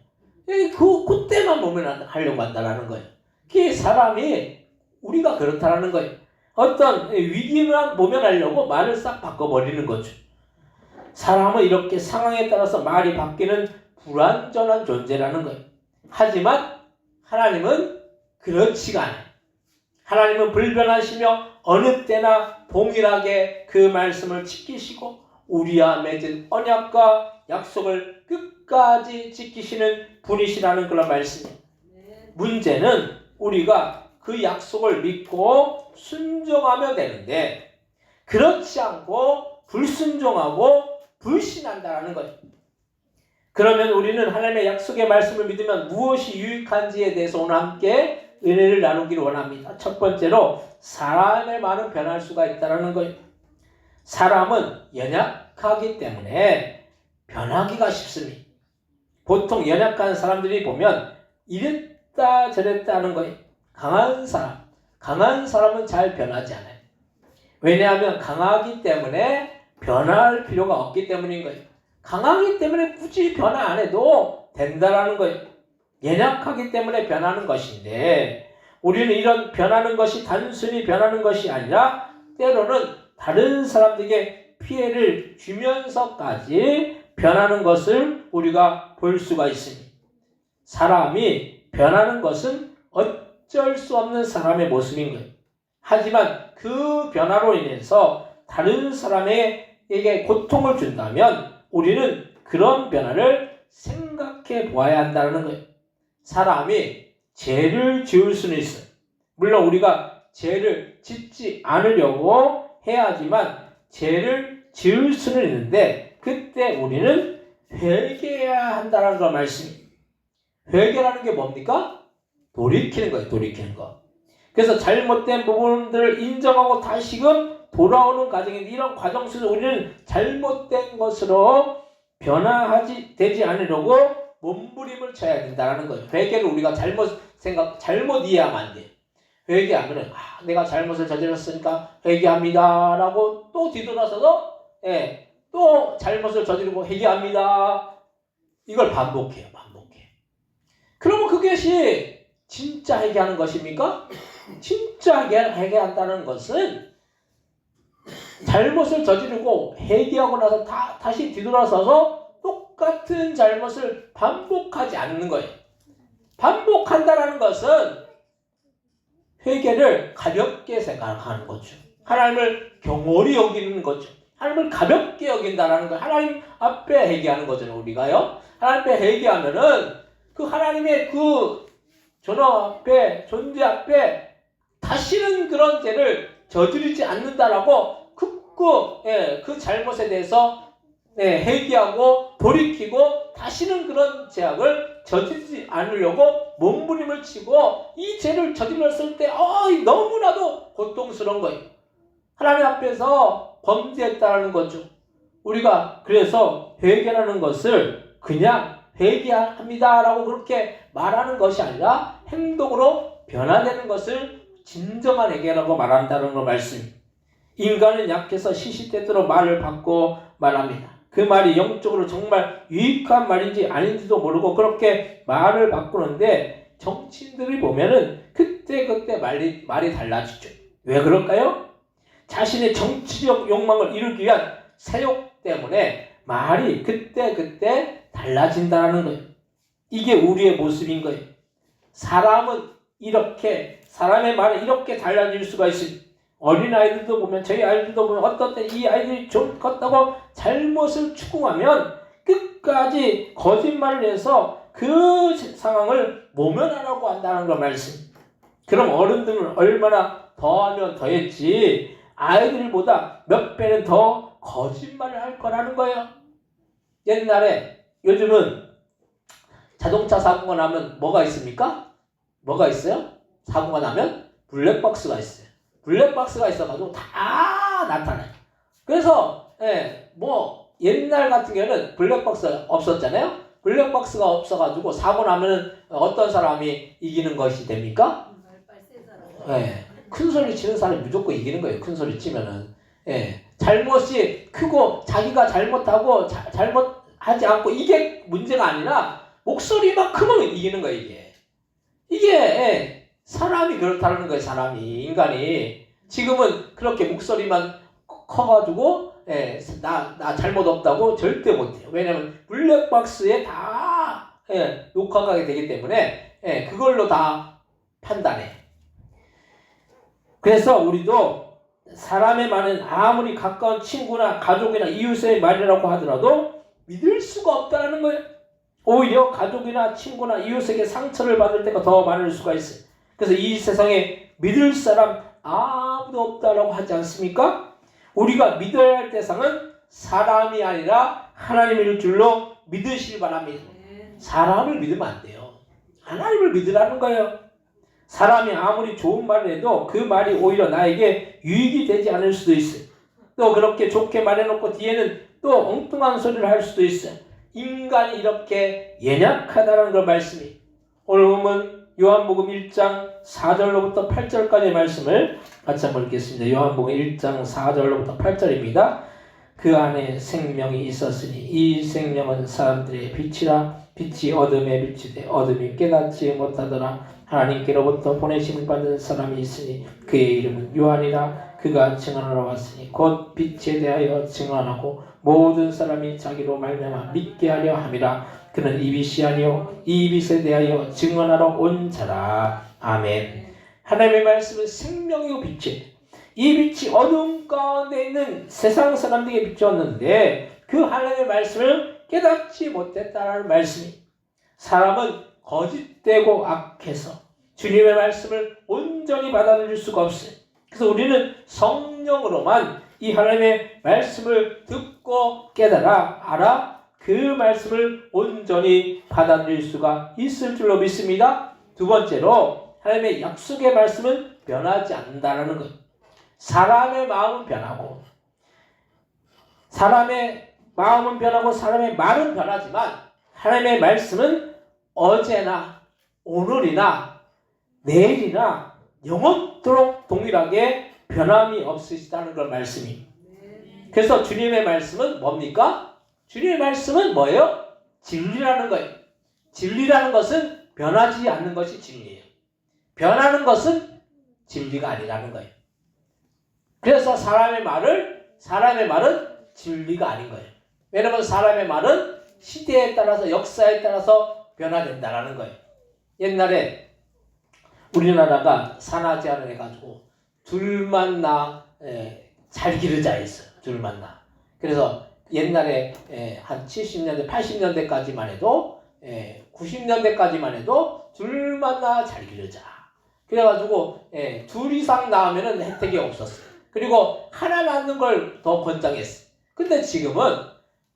그때만 모면하려고 한다라는 거예요. 그게 사람이 우리가 그렇다라는 거예요. 어떤 위기만 모면하려고 말을 싹 바꿔버리는 거죠. 사람은 이렇게 상황에 따라서 말이 바뀌는 불완전한 존재라는 거예요. 하지만 하나님은 그렇지가 않아요. 하나님은 불변하시며 어느 때나 동일하게 그 말씀을 지키시고 우리와 맺은 언약과 약속을 끝까지 지키시는 분이시라는 그런 말씀이에요. 문제는 우리가 그 약속을 믿고 순종하면 되는데 그렇지 않고 불순종하고 불신한다는 거예요. 그러면 우리는 하나님의 약속의 말씀을 믿으면 무엇이 유익한지에 대해서 오늘 함께 은혜를 나누기를 원합니다. 첫 번째로 사람의 말은 변할 수가 있다는 거예요. 사람은 연약하기 때문에 변하기가 쉽습니다. 보통 연약한 사람들이 보면 이랬다 저랬다 하는 거예요. 강한 사람은 잘 변하지 않아요. 왜냐하면 강하기 때문에 변할 필요가 없기 때문인 거예요. 강하기 때문에 굳이 변화 안 해도 된다라는 거예요. 연약하기 때문에 변하는 것인데 우리는 이런 변하는 것이 단순히 변하는 것이 아니라 때로는 다른 사람들에게 피해를 주면서까지 변하는 것을 우리가 볼 수가 있습니다. 사람이 변하는 것은 어쩔 수 없는 사람의 모습인 거예요. 하지만 그 변화로 인해서 다른 사람에게 고통을 준다면 우리는 그런 변화를 생각해 보아야 한다는 거예요. 사람이 죄를 지을 수는 있어요. 물론 우리가 죄를 짓지 않으려고 해야지만 죄를 지을 수는 있는데 그때 우리는 회개해야 한다는 그런 말씀입니다. 회개라는 게 뭡니까? 돌이키는 거예요. 돌이키는 거. 그래서 잘못된 부분들을 인정하고 다시금 돌아오는 과정인데 이런 과정 속에서 우리는 잘못된 것으로 변화하지 되지 않으려고 몸부림을 쳐야 된다는 거예요. 회개를 우리가 잘못 이해하면 안 돼요. 회개하면은 내가 잘못을 저질렀으니까 회개합니다라고 또 뒤돌아서서 또 잘못을 저지르고 회개합니다. 이걸 반복해요. 그러면 그것이 진짜 회개하는 것입니까? 진짜 회개한다는 것은 잘못을 저지르고 회개하고 나서 다시 뒤돌아서서 똑같은 잘못을 반복하지 않는 거예요. 반복한다는 것은 회개를 가볍게 생각하는 거죠. 하나님을 경홀히 여기는 거죠. 하나님을 가볍게 여긴다는 거예요. 하나님 앞에 회개하는 거잖아요. 우리가요. 하나님 앞에 회개하면은 그 하나님의 그 존재 앞에 다시는 그런 죄를 저지르지 않는다라고 그 잘못에 대해서 회개하고 돌이키고 다시는 그런 죄악을 저지르지 않으려고 몸부림을 치고 이 죄를 저질렀을 때 너무나도 고통스러운 거예요. 하나님 앞에서 범죄했다는 거죠. 우리가 그래서 회개라는 것을 그냥 회개합니다라고 그렇게 말하는 것이 아니라 행동으로 변화되는 것을 진정한 회개라고 말한다는 거 말씀입니다. 인간은 약해서 시시때때로 말을 바꿔 말합니다. 그 말이 영적으로 정말 유익한 말인지 아닌지도 모르고 그렇게 말을 바꾸는데 정치인들이 보면은 그때 말이 달라지죠. 왜 그럴까요? 자신의 정치적 욕망을 이루기 위한 사욕 때문에 말이 그때 달라진다는 거예요. 이게 우리의 모습인 거예요. 사람은 이렇게 사람의 말은 이렇게 달라질 수가 있습니다. 어린아이들도 보면 저희 아이들도 보면 어떤 때 이 아이들이 좀 컸다고 잘못을 추궁하면 끝까지 거짓말을 해서 그 상황을 모면하라고 한다는 걸 말씀. 그럼 어른들은 얼마나 더하면 더했지 아이들보다 몇 배는 더 거짓말을 할 거라는 거예요. 옛날에 요즘은 자동차 사고가 나면 뭐가 있습니까? 뭐가 있어요? 사고가 나면 블랙박스가 있어요. 블랙박스가 있어가지고 다 나타나요. 그래서 뭐 옛날 같은 경우는 블랙박스가 없었잖아요. 블랙박스가 없어가지고 사고 나면 어떤 사람이 이기는 것이 됩니까? 큰 소리 치는 사람이 무조건 이기는 거예요. 큰 소리 치면은 잘못이 크고 자기가 잘못하고 잘못하지 않고 이게 문제가 아니라 목소리만 크면 이기는 거예요. 이게 사람이 그렇다는 거예요. 사람이 인간이 지금은 그렇게 목소리만 커가지고 나 잘못 없다고 절대 못해요. 왜냐면 블랙박스에 다 녹화가 되기 때문에 그걸로 다 판단해. 그래서 우리도 사람의 말은 아무리 가까운 친구나 가족이나 이웃의 말이라고 하더라도 믿을 수가 없다는 거예요. 오히려 가족이나 친구나 이웃에게 상처를 받을 때가 더 많을 수가 있어요. 그래서 이 세상에 믿을 사람 아무도 없다라고 하지 않습니까? 우리가 믿어야 할 대상은 사람이 아니라 하나님일 줄로 믿으시기 바랍니다. 사람을 믿으면 안 돼요. 하나님을 믿으라는 거예요. 사람이 아무리 좋은 말을 해도 그 말이 오히려 나에게 유익이 되지 않을 수도 있어요. 또 그렇게 좋게 말해놓고 뒤에는 또 엉뚱한 소리를 할 수도 있어요. 인간이 이렇게 연약하다는 걸 말씀이. 오늘 보면 요한복음 1장 4절로부터 8절까지의 말씀을 같이 한번 읽겠습니다. 요한복음 1장 4절로부터 8절입니다. 그 안에 생명이 있었으니 이 생명은 사람들의 빛이라. 빛이 어둠에 비치되 어둠이 깨닫지 못하더라. 하나님께로부터 보내심을 받은 사람이 있으니 그의 이름은 요한이라. 그가 증언하러 왔으니 곧 빛에 대하여 증언하고 모든 사람이 자기로 말미암아 믿게 하려 함이라. 그는 이 빛이 아니요 이 빛에 대하여 증언하러 온 자라. 아멘. 하나님의 말씀은 생명이고 빛이에요. 이 빛이 어둠 가운데 있는 세상 사람들에게 비추었는데 그 하나님의 말씀을 깨닫지 못했다는 말씀이. 사람은 거짓되고 악해서 주님의 말씀을 온전히 받아들일 수가 없어요. 그래서 우리는 성령으로만 이 하나님의 말씀을 듣고 깨달아 알아 그 말씀을 온전히 받아들일 수가 있을 줄로 믿습니다. 두 번째로 하나님의 약속의 말씀은 변하지 않는다는 것. 사람의 마음은 변하고 사람의 말은 변하지만 하나님의 말씀은 어제나 오늘이나 내일이나 영원토록 동일하게 변함이 없으시다는 걸 말씀이. 그래서 주님의 말씀은 뭡니까? 주님의 말씀은 뭐예요? 진리라는 거예요. 진리라는 것은 변하지 않는 것이 진리예요. 변하는 것은 진리가 아니라는 거예요. 그래서 사람의 말은 진리가 아닌 거예요. 왜냐하면 사람의 말은 시대에 따라서 역사에 따라서 변화된다라는 거예요. 옛날에 우리나라가 산하제한을 해가지고 둘만 잘 기르자 했어요. 둘만 나. 그래서 옛날에 한 70년대, 80년대까지만 해도 90년대까지만 해도 둘만 나 잘 기르자. 그래가지고 둘 이상 낳으면 혜택이 없었어요. 그리고 하나 낳는 걸 더 권장했어요. 근데 지금은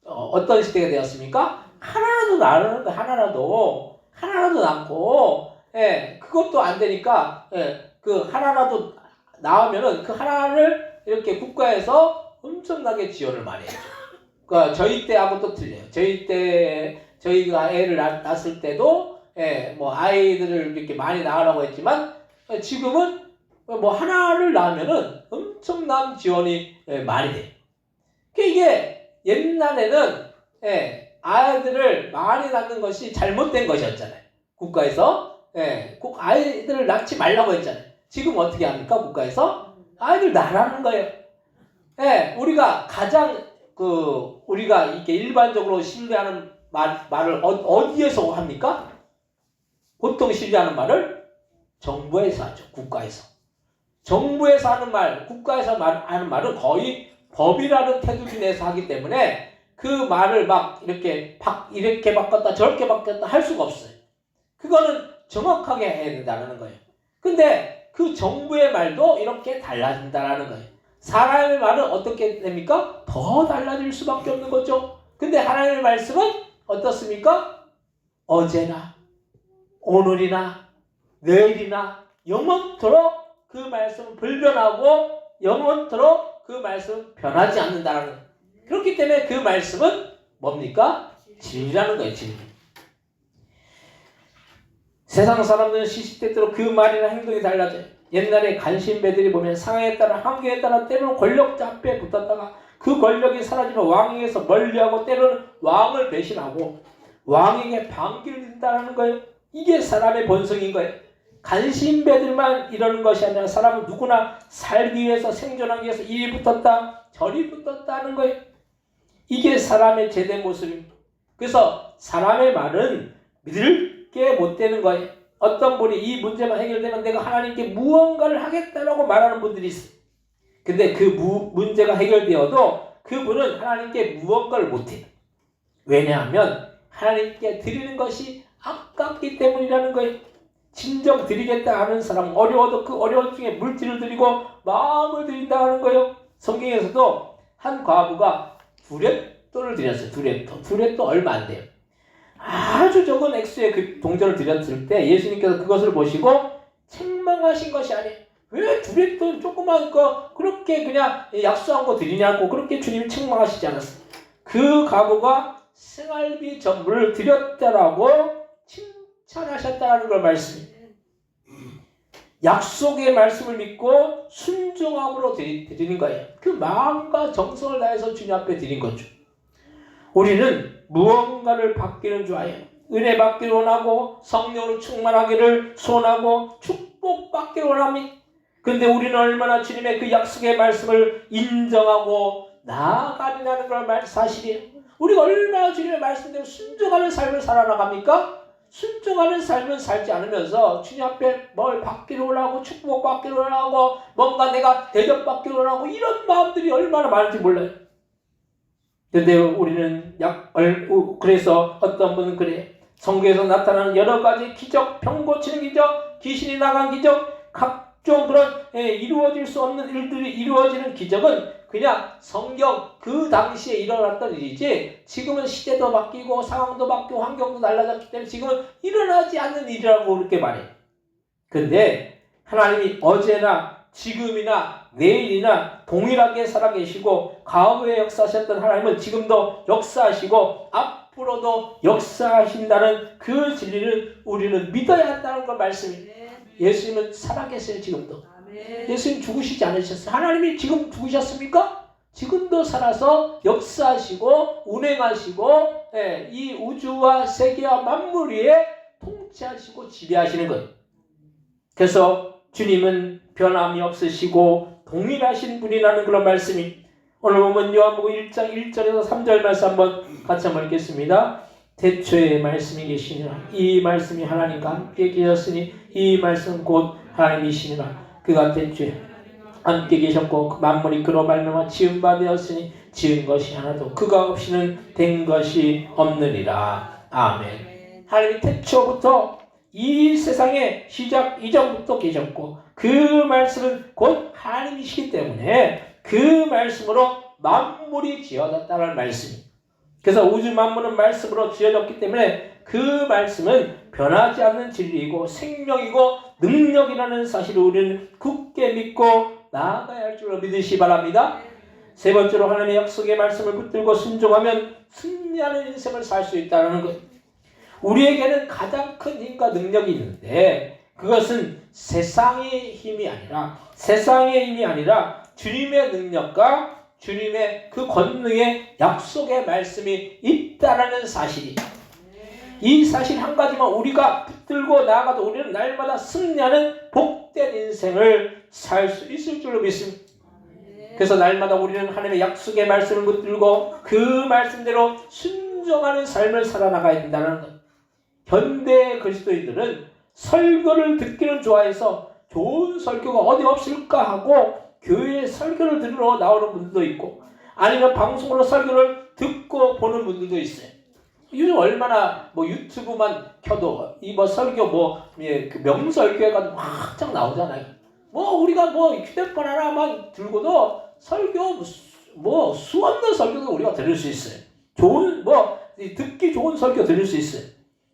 어떤 시대가 되었습니까? 하나라도 낳고 그것도 안 되니까 그 하나라도 낳으면은 그 하나를 이렇게 국가에서 엄청나게 지원을 많이 해요. 그러니까 저희 때하고 또 틀려요. 저희 때 저희가 애를 낳았을 때도 뭐 아이들을 이렇게 많이 낳으라고 했지만 지금은 뭐 하나를 낳으면은 엄청난 지원이 많이 돼요. 이게 옛날에는 아이들을 많이 낳는 것이 잘못된 것이었잖아요. 국가에서 꼭 아이들을 낳지 말라고 했잖아요. 지금 어떻게 합니까? 국가에서 아이들 낳으라는 거예요. 우리가 가장 우리가 이렇게 일반적으로 신뢰하는 말을 어디에서 합니까? 보통 신뢰하는 말을 정부에서 하죠. 국가에서. 정부에서 하는 말, 국가에서 하는 말은 거의 법이라는 테두리 내에서 하기 때문에 그 말을 막 이렇게 바꿨다 저렇게 바꿨다 할 수가 없어요. 그거는 정확하게 해야 된다는 거예요. 근데 그 정부의 말도 이렇게 달라진다는 거예요. 사람의 말은 어떻게 됩니까? 더 달라질 수밖에 없는 거죠. 근데 하나님의 말씀은 어떻습니까? 어제나 오늘이나 내일이나 영원토록 그 말씀은 불변하고 영원토록 그 말씀은 변하지 않는다는 거예요. 그렇기 때문에 그 말씀은 뭡니까? 진리라는 거예요. 진리. 세상 사람들은 시시때때로 그 말이나 행동이 달라져요. 옛날에 간신배들이 보면 상황에 따라 환경에 따라 때로는 권력자 앞에 붙었다가 그 권력이 사라지면 왕에게서 멀리하고 때로는 왕을 배신하고 왕에게 반기를 든다는 거예요. 이게 사람의 본성인 거예요. 간신배들만 이러는 것이 아니라 사람은 누구나 살기 위해서 생존하기 위해서 이리 붙었다 저리 붙었다는 거예요. 이게 사람의 제대 모습입니다. 그래서 사람의 말은 믿을 게 못 되는 거예요. 어떤 분이 이 문제만 해결되면 내가 하나님께 무언가를 하겠다라고 말하는 분들이 있어요. 근데 그 문제가 해결되어도 그분은 하나님께 무언가를 못해요. 왜냐하면 하나님께 드리는 것이 아깝기 때문이라는 거예요. 진정 드리겠다 하는 사람은 어려워도 그 어려운 중에 물질을 드리고 마음을 드린다 하는 거예요. 성경에서도 한 과부가 두렛돈을 드렸어요. 두렛돈 얼마 안 돼요. 아주 적은 액수의 그 동전을 드렸을 때 예수님께서 그것을 보시고 책망하신 것이 아니에요. 왜 두렛돈 조그만 거 그렇게 그냥 약수한 거 드리냐고 그렇게 주님이 책망하시지 않았어요. 그 과부가 생활비 전부를 드렸다라고 칭찬하셨다는 걸 말씀입니다. 약속의 말씀을 믿고 순종함으로 드리는 거예요. 그 마음과 정성을 다해서 주님 앞에 드린 거죠. 우리는 무언가를 받기를 좋아해요. 은혜 받기를 원하고 성령으로 충만하기를 소원하고 축복받기를 원합니다. 그런데 우리는 얼마나 주님의 그 약속의 말씀을 인정하고 나아가느냐는 걸 사실이에요. 우리가 얼마나 주님의 말씀대로 순종하는 삶을 살아나갑니까? 순종하는 삶을 살지 않으면서 주님 앞에 뭘 받기를 원하고 축복받기를 원하고 뭔가 내가 대접받기를 원하고 이런 마음들이 얼마나 많은지 몰라요. 그런데 우리는 그래서 어떤 분은 그래요. 성경에서 나타나는 여러 가지 기적, 병 고치는 기적, 귀신이 나간 기적, 각종 그런 이루어질 수 없는 일들이 이루어지는 기적은 그냥 성경 그 당시에 일어났던 일이지 지금은 시대도 바뀌고 상황도 바뀌고 환경도 달라졌기 때문에 지금은 일어나지 않는 일이라고 그렇게 말해요. 근데 하나님이 어제나 지금이나 내일이나 동일하게 살아계시고 과거에 역사하셨던 하나님은 지금도 역사하시고 앞으로도 역사하신다는 그 진리를 우리는 믿어야 한다는 걸 말씀입니다. 예수님은 살아계세요. 지금도. 예수님 죽으시지 않으셨어요. 하나님이 지금 죽으셨습니까? 지금도 살아서 역사하시고 운행하시고 이 우주와 세계와 만물 위에 통치하시고 지배하시는 거예요. 그래서 주님은 변함이 없으시고 동일하신 분이라는 그런 말씀이 오늘 보면 요한복음 1장 1절에서 3절 말씀 한번 같이 한번 읽겠습니다. 태초에 말씀이 계시니라 이 말씀이 하나님과 함께 계셨으니 이 말씀 곧 하나님이시니라 그가 태초에 함께 계셨고 만물이 그로 말미암아 지은 바 되었으니 지은 것이 하나도 그가 없이는 된 것이 없느니라. 아멘. 하나님이 태초부터 이 세상의 시작 이전부터 계셨고 그 말씀은 곧 하나님이시기 때문에 그 말씀으로 만물이 지어졌다는 말씀입니다. 그래서 우주 만물은 말씀으로 지어졌기 때문에 그 말씀은 변하지 않는 진리이고 생명이고 능력이라는 사실을 우리는 굳게 믿고 나아가야 할 줄로 믿으시 바랍니다. 세 번째로 하나님의 약속의 말씀을 붙들고 순종하면 승리하는 인생을 살 수 있다는 것. 우리에게는 가장 큰 힘과 능력이 있는데 그것은 세상의 힘이 아니라 주님의 능력과 주님의 그 권능의 약속의 말씀이 있다라는 사실이다. 이 사실 한 가지만 우리가 붙들고 나아가도 우리는 날마다 승리하는 복된 인생을 살 수 있을 줄로 믿습니다. 그래서 날마다 우리는 하나님의 약속의 말씀을 붙들고 그 말씀대로 순종하는 삶을 살아나가야 된다는 것. 현대 그리스도인들은 설교를 듣기는 좋아해서 좋은 설교가 어디 없을까 하고 교회에 설교를 들으러 나오는 분들도 있고, 아니면 방송으로 설교를 듣고 보는 분들도 있어요. 요즘 얼마나 뭐 유튜브만 켜도 이 뭐 설교 그 명설교 해가지고 확장 나오잖아요. 뭐 우리가 뭐 휴대폰 하나만 들고도 설교 뭐 수없는 설교도 우리가 들을 수 있어요. 좋은 듣기 좋은 설교 들을 수 있어요.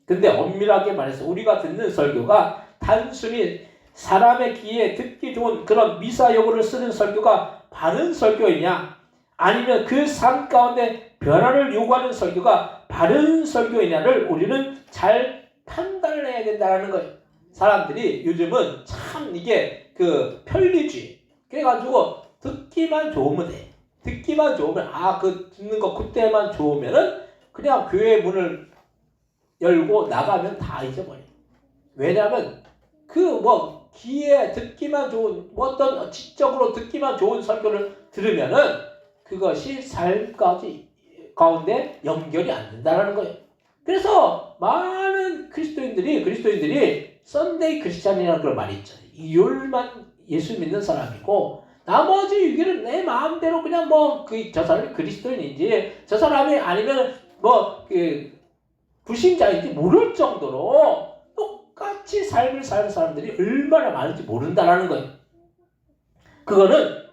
근데 엄밀하게 말해서 우리가 듣는 설교가 단순히 사람의 귀에 듣기 좋은 그런 미사여구를 쓰는 설교가 바른 설교이냐, 아니면 그 삶 가운데 변화를 요구하는 설교가 바른 설교이냐를 우리는 잘 판단을 해야 된다는 거예요. 사람들이 요즘은 참 이게 그 편리주의, 그래가지고 듣기만 좋으면 돼. 듣기만 좋으면 그 듣는 거 그때만 좋으면은 그냥 교회 문을 열고 나가면 다 잊어버려. 왜냐하면 그 귀에 듣기만 좋은 어떤 지적으로 듣기만 좋은 설교를 들으면은 그것이 삶까지 가운데 연결이 안 된다는 거예요. 그래서 많은 그리스도인들이 썬데이 크리스찬이라는 그런 말이 있잖아요. 일요일만 예수 믿는 사람이고 나머지 6일은 내 마음대로 그냥 저 사람이 그리스도인인지 저 사람이 아니면 불신자인지 모를 정도로 똑같이 삶을 사는 사람들이 얼마나 많은지 모른다라는 거예요. 그거는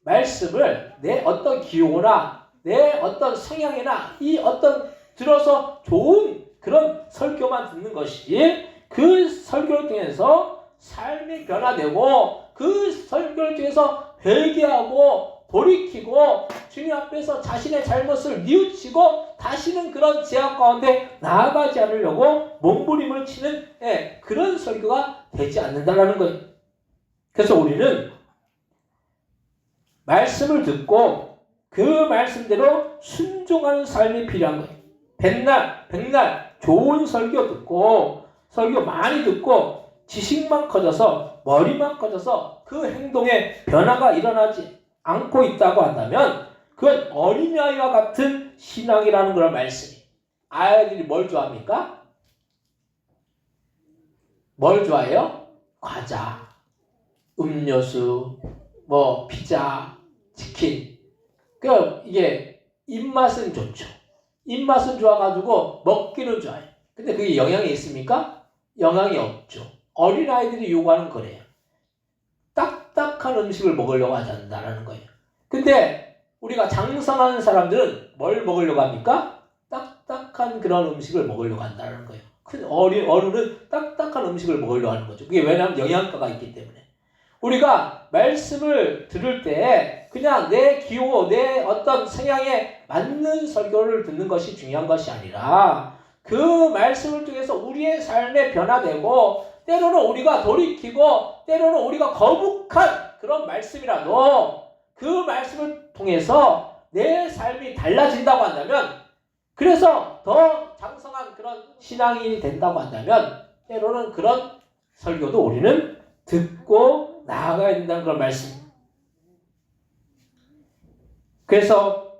말씀을 내 어떤 기호나 내 어떤 성향이나 이 어떤 들어서 좋은 그런 설교만 듣는 것이지, 그 설교를 통해서 삶이 변화되고 그 설교를 통해서 회개하고 돌이키고 주님 앞에서 자신의 잘못을 뉘우치고 다시는 그런 제약 가운데 나아가지 않으려고 몸부림을 치는 그런 설교가 되지 않는다는 거예요. 그래서 우리는 말씀을 듣고 그 말씀대로 순종하는 삶이 필요한 거예요. 백날 좋은 설교 듣고 설교 많이 듣고 지식만 커져서 머리만 커져서 그 행동에 변화가 일어나지 않고 있다고 한다면 그건 어린아이와 같은 신앙이라는 그런 말씀이. 아이들이 뭘 좋아합니까? 뭘 좋아해요? 과자, 음료수, 피자, 치킨. 이게 입맛은 좋죠. 입맛은 좋아가지고 먹기는 좋아요. 근데 그게 영향이 있습니까? 영향이 없죠. 어린아이들이 요구하는 거래요. 딱딱한 음식을 먹으려고 하지 않는다는 거예요. 근데 우리가 장성하는 사람들은 뭘 먹으려고 합니까? 딱딱한 그런 음식을 먹으려고 한다는 거예요. 큰 어른은 딱딱한 음식을 먹으려고 하는 거죠. 그게 왜냐하면 영양가가 있기 때문에. 우리가 말씀을 들을 때 그냥 내 기호, 내 어떤 성향에 맞는 설교를 듣는 것이 중요한 것이 아니라 그 말씀을 통해서 우리의 삶에 변화되고 때로는 우리가 돌이키고 때로는 우리가 거북한 그런 말씀이라도 그 말씀을 통해서 내 삶이 달라진다고 한다면, 그래서 더 장성한 그런 신앙이 된다고 한다면 때로는 그런 설교도 우리는 듣고 나아가야 된다는 그런 말씀. 그래서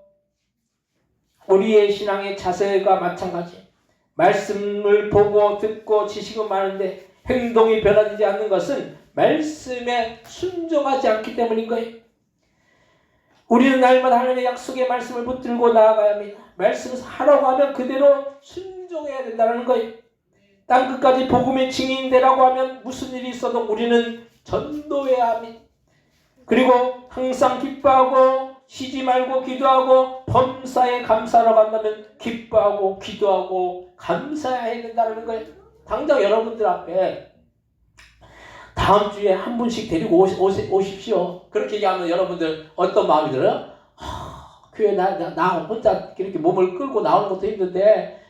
우리의 신앙의 자세가 마찬가지. 말씀을 보고 듣고 지식은 많은데 행동이 변화되지 않는 것은 말씀에 순종하지 않기 때문인 거예요. 우리는 날마다 하나님의 약속의 말씀을 붙들고 나아가야 합니다. 말씀을 하라고 하면 그대로 순종해야 된다는 거예요. 땅끝까지 복음의 증인되라고 하면 무슨 일이 있어도 우리는 전도해야 합니다. 그리고 항상 기뻐하고 쉬지 말고 기도하고 범사에 감사하라고 한다면 기뻐하고 기도하고 감사해야 된다는 거예요. 당장 여러분들 앞에 다음 주에 한 분씩 데리고 오십시오. 그렇게 얘기하면 여러분들 어떤 마음이 들어요? 교회 나 혼자 이렇게 몸을 끌고 나오는 것도 힘든데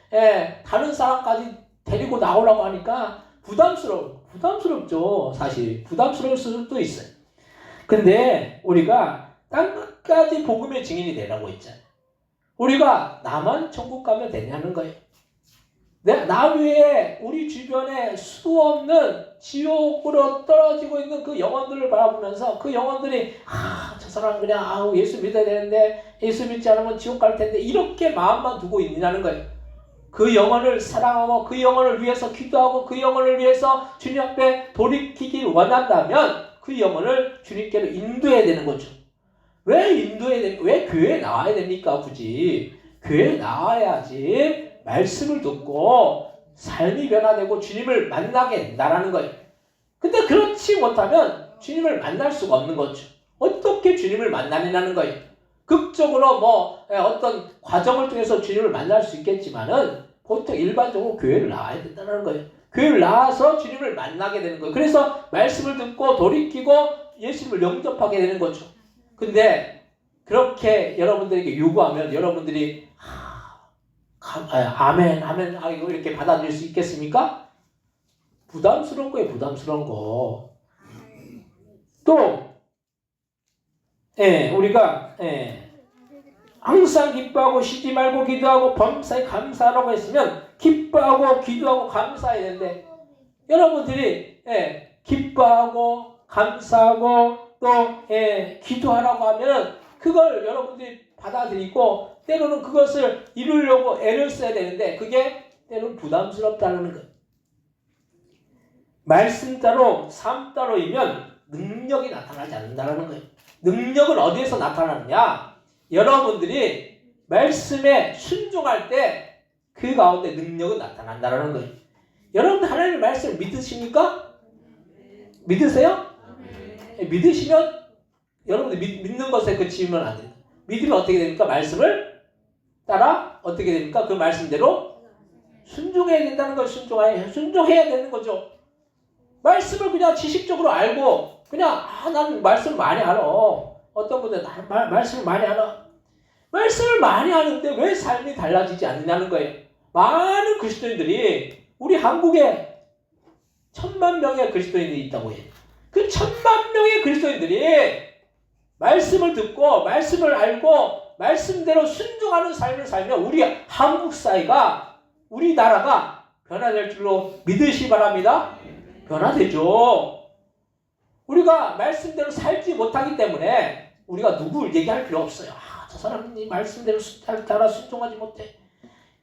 다른 사람까지 데리고 나오라고 하니까 부담스럽죠. 사실 부담스러울 수도 있어요. 근데 우리가 땅끝까지 복음의 증인이 되라고 했잖아요. 우리가 나만 천국 가면 되냐는 거예요. 나 외에 우리 주변에 수없는 지옥으로 떨어지고 있는 그 영혼들을 바라보면서 그 영혼들이 저 사람 그냥 예수 믿어야 되는데 예수 믿지 않으면 지옥 갈 텐데 이렇게 마음만 두고 있느냐는 거예요. 그 영혼을 사랑하고 그 영혼을 위해서 기도하고 그 영혼을 위해서 주님 앞에 돌이키길 원한다면 그 영혼을 주님께로 인도해야 되는 거죠. 왜 교회에 나와야 됩니까? 굳이 교회에 나와야지 말씀을 듣고 삶이 변화되고 주님을 만나게 된다라는 거예요. 근데 그렇지 못하면 주님을 만날 수가 없는 거죠. 어떻게 주님을 만나느냐는 거예요. 극적으로 어떤 과정을 통해서 주님을 만날 수 있겠지만은 보통 일반적으로 교회를 나와야 된다는 거예요. 교회를 나와서 주님을 만나게 되는 거예요. 그래서 말씀을 듣고 돌이키고 예수님을 영접하게 되는 거죠. 근데 그렇게 여러분들에게 요구하면 여러분들이 아멘 하고 이렇게 받아들일 수 있겠습니까? 부담스러운 거예요. 부담스러운 거. 또 우리가 항상 기뻐하고 쉬지 말고 기도하고 범사에 감사하라고 했으면 기뻐하고 기도하고 감사해야 되는데 여러분들이 기뻐하고 감사하고 또 기도하라고 하면 그걸 여러분들이 받아들이고 때로는 그것을 이루려고 애를 써야 되는데 그게 때로는 부담스럽다는 거예요. 말씀 따로 삶 따로이면 능력이 나타나지 않는다는 거예요. 능력은 어디에서 나타나느냐? 여러분들이 말씀에 순종할 때 그 가운데 능력은 나타난다는 거예요. 여러분 하나님의 말씀을 믿으십니까? 믿으세요? 믿으시면 여러분들 믿는 것에 그치면 안 됩니다. 믿으면 어떻게 됩니까? 말씀을 따라 어떻게 됩니까? 그 말씀대로 순종해야 된다는 걸 순종해야 되는 거죠. 말씀을 그냥 지식적으로 알고 그냥 나는 말씀을 많이 알아. 어떤 분들은 말씀을 많이 알아. 말씀을 많이 아는데 왜 삶이 달라지지 않느냐는 거예요. 많은 그리스도인들이 우리 한국에 1000만 명의 그리스도인들이 있다고 해요. 그 1000만 명의 그리스도인들이 말씀을 듣고 말씀을 알고 말씀대로 순종하는 삶을 살면 우리 한국 사회가 우리나라가 변화될 줄로 믿으시 바랍니다. 변화되죠. 우리가 말씀대로 살지 못하기 때문에 우리가 누구를 얘기할 필요 없어요. 저 사람이 말씀대로 따라 순종하지 못해.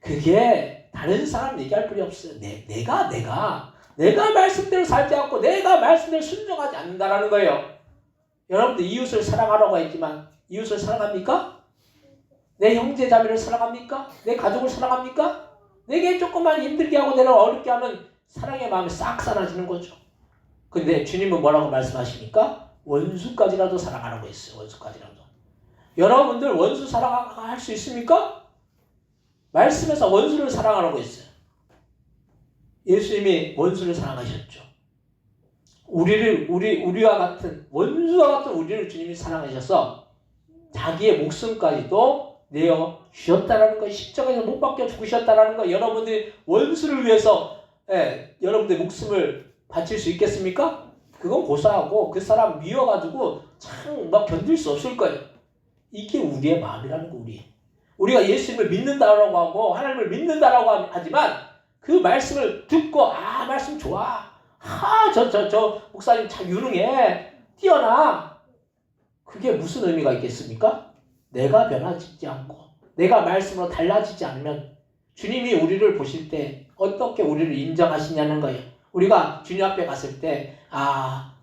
그게 다른 사람 얘기할 필요 없어요. 내가 말씀대로 살지 않고 내가 말씀대로 순종하지 않는다라는 거예요. 여러분들 이웃을 사랑하라고 했지만 이웃을 사랑합니까? 내 형제 자매를 사랑합니까? 내 가족을 사랑합니까? 내게 조금만 힘들게 하고 내가 어렵게 하면 사랑의 마음이 싹 사라지는 거죠. 근데 주님은 뭐라고 말씀하십니까? 원수까지라도 사랑하라고 했어요. 원수까지라도. 여러분들 원수 사랑할 수 있습니까? 말씀에서 원수를 사랑하라고 했어요. 예수님이 원수를 사랑하셨죠. 우리와 같은 원수와 같은 우리를 주님이 사랑하셔서 자기의 목숨까지도 내어 주셨다라는 거, 십자가에서 못 박혀 죽으셨다라는 거. 여러분들이 원수를 위해서 여러분들의 목숨을 바칠 수 있겠습니까? 그건 고사하고 그 사람 미워가지고 참 막 견딜 수 없을 거예요. 이게 우리의 마음이라는 거. 우리가 예수님을 믿는다라고 하고 하나님을 믿는다라고 하지만 그 말씀을 듣고 말씀 좋아. 저 목사님 참 유능해. 뛰어나. 그게 무슨 의미가 있겠습니까? 내가 변화지지 않고 내가 말씀으로 달라지지 않으면 주님이 우리를 보실 때 어떻게 우리를 인정하시냐는 거예요. 우리가 주님 앞에 갔을 때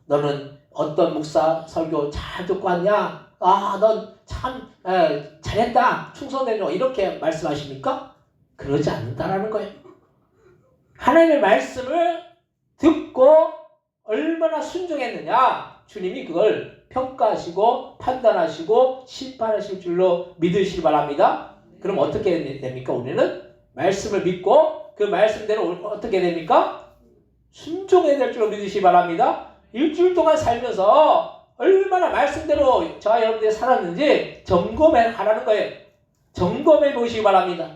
너는 어떤 목사 설교 잘 듣고 왔냐? 넌 참 잘했다. 충성되냐? 이렇게 말씀하십니까? 그러지 않는다라는 거예요. 하나님의 말씀을 듣고 얼마나 순종했느냐? 주님이 그걸 평가하시고 판단하시고 심판하실 줄로 믿으시기 바랍니다. 그럼 어떻게 됩니까? 우리는 말씀을 믿고 그 말씀대로 어떻게 됩니까? 순종해야 될 줄로 믿으시기 바랍니다. 일주일 동안 살면서 얼마나 말씀대로 저와 여러분들이 살았는지 점검하라는 거예요. 점검해 보시기 바랍니다.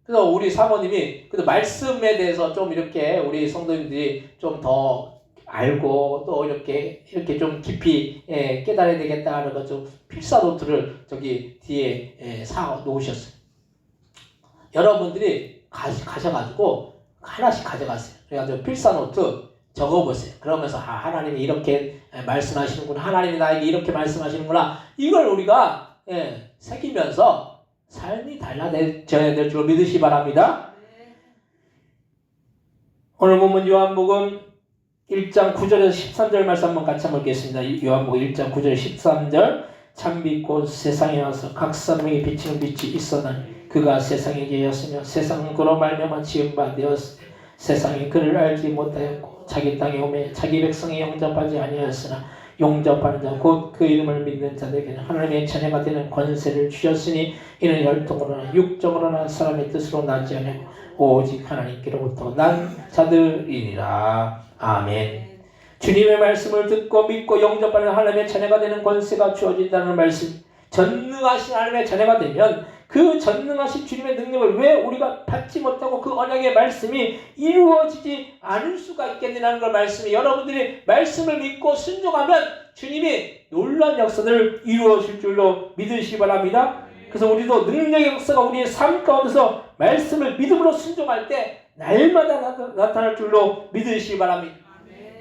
그래서 우리 사모님이 그래도 말씀에 대해서 좀 이렇게 우리 성도님들이 좀 더 알고 또 이렇게 좀 깊이 깨달아야 되겠다 하는 것 좀 필사 노트를 저기 뒤에 사 놓으셨어요. 여러분들이 가셔가지고 하나씩 가져가세요. 그래가지고 필사 노트 적어보세요. 그러면서 하나님이 이렇게 말씀하시는구나. 하나님이 나에게 이렇게 말씀하시는구나. 이걸 우리가 새기면서 삶이 달라져야 될 줄 믿으시기 바랍니다. 오늘 본문 요한복음 1장 9절에서 13절 말씀 한번 같이 한번 읽겠습니다. 요한복음 1장 9절 13절 참 곧 세상에 와서 각 사람에게 비치는 빛이 있었나니 그가 세상에 계셨으며 세상은 그로 말미암아 지은 바 되었으니 세상이 그를 알지 못하였고 자기 땅에 오매 자기 백성이 영접하지 아니하였으나 용접하는 자 곧 그 이름을 믿는 자들에게는 하나님의 자녀가 되는 권세를 주셨으니 이는 혈통으로나 육정으로나 사람의 뜻으로 나지 아니하고 오직 하나님께로부터 난 자들이니라. 아멘. 주님의 말씀을 듣고 믿고 영접하는 하나님의 자녀가 되는 권세가 주어진다는 말씀, 전능하신 하나님의 자녀가 되면 그 전능하신 주님의 능력을 왜 우리가 받지 못하고 그 언약의 말씀이 이루어지지 않을 수가 있겠느냐는 걸 말씀이, 여러분들이 말씀을 믿고 순종하면 주님이 놀라운 역사를 이루어질 줄로 믿으시기 바랍니다. 그래서 우리도 능력의 역사가 우리의 삶 가운데서 말씀을 믿음으로 순종할 때 날마다 나타날 줄로 믿으시기 바랍니다.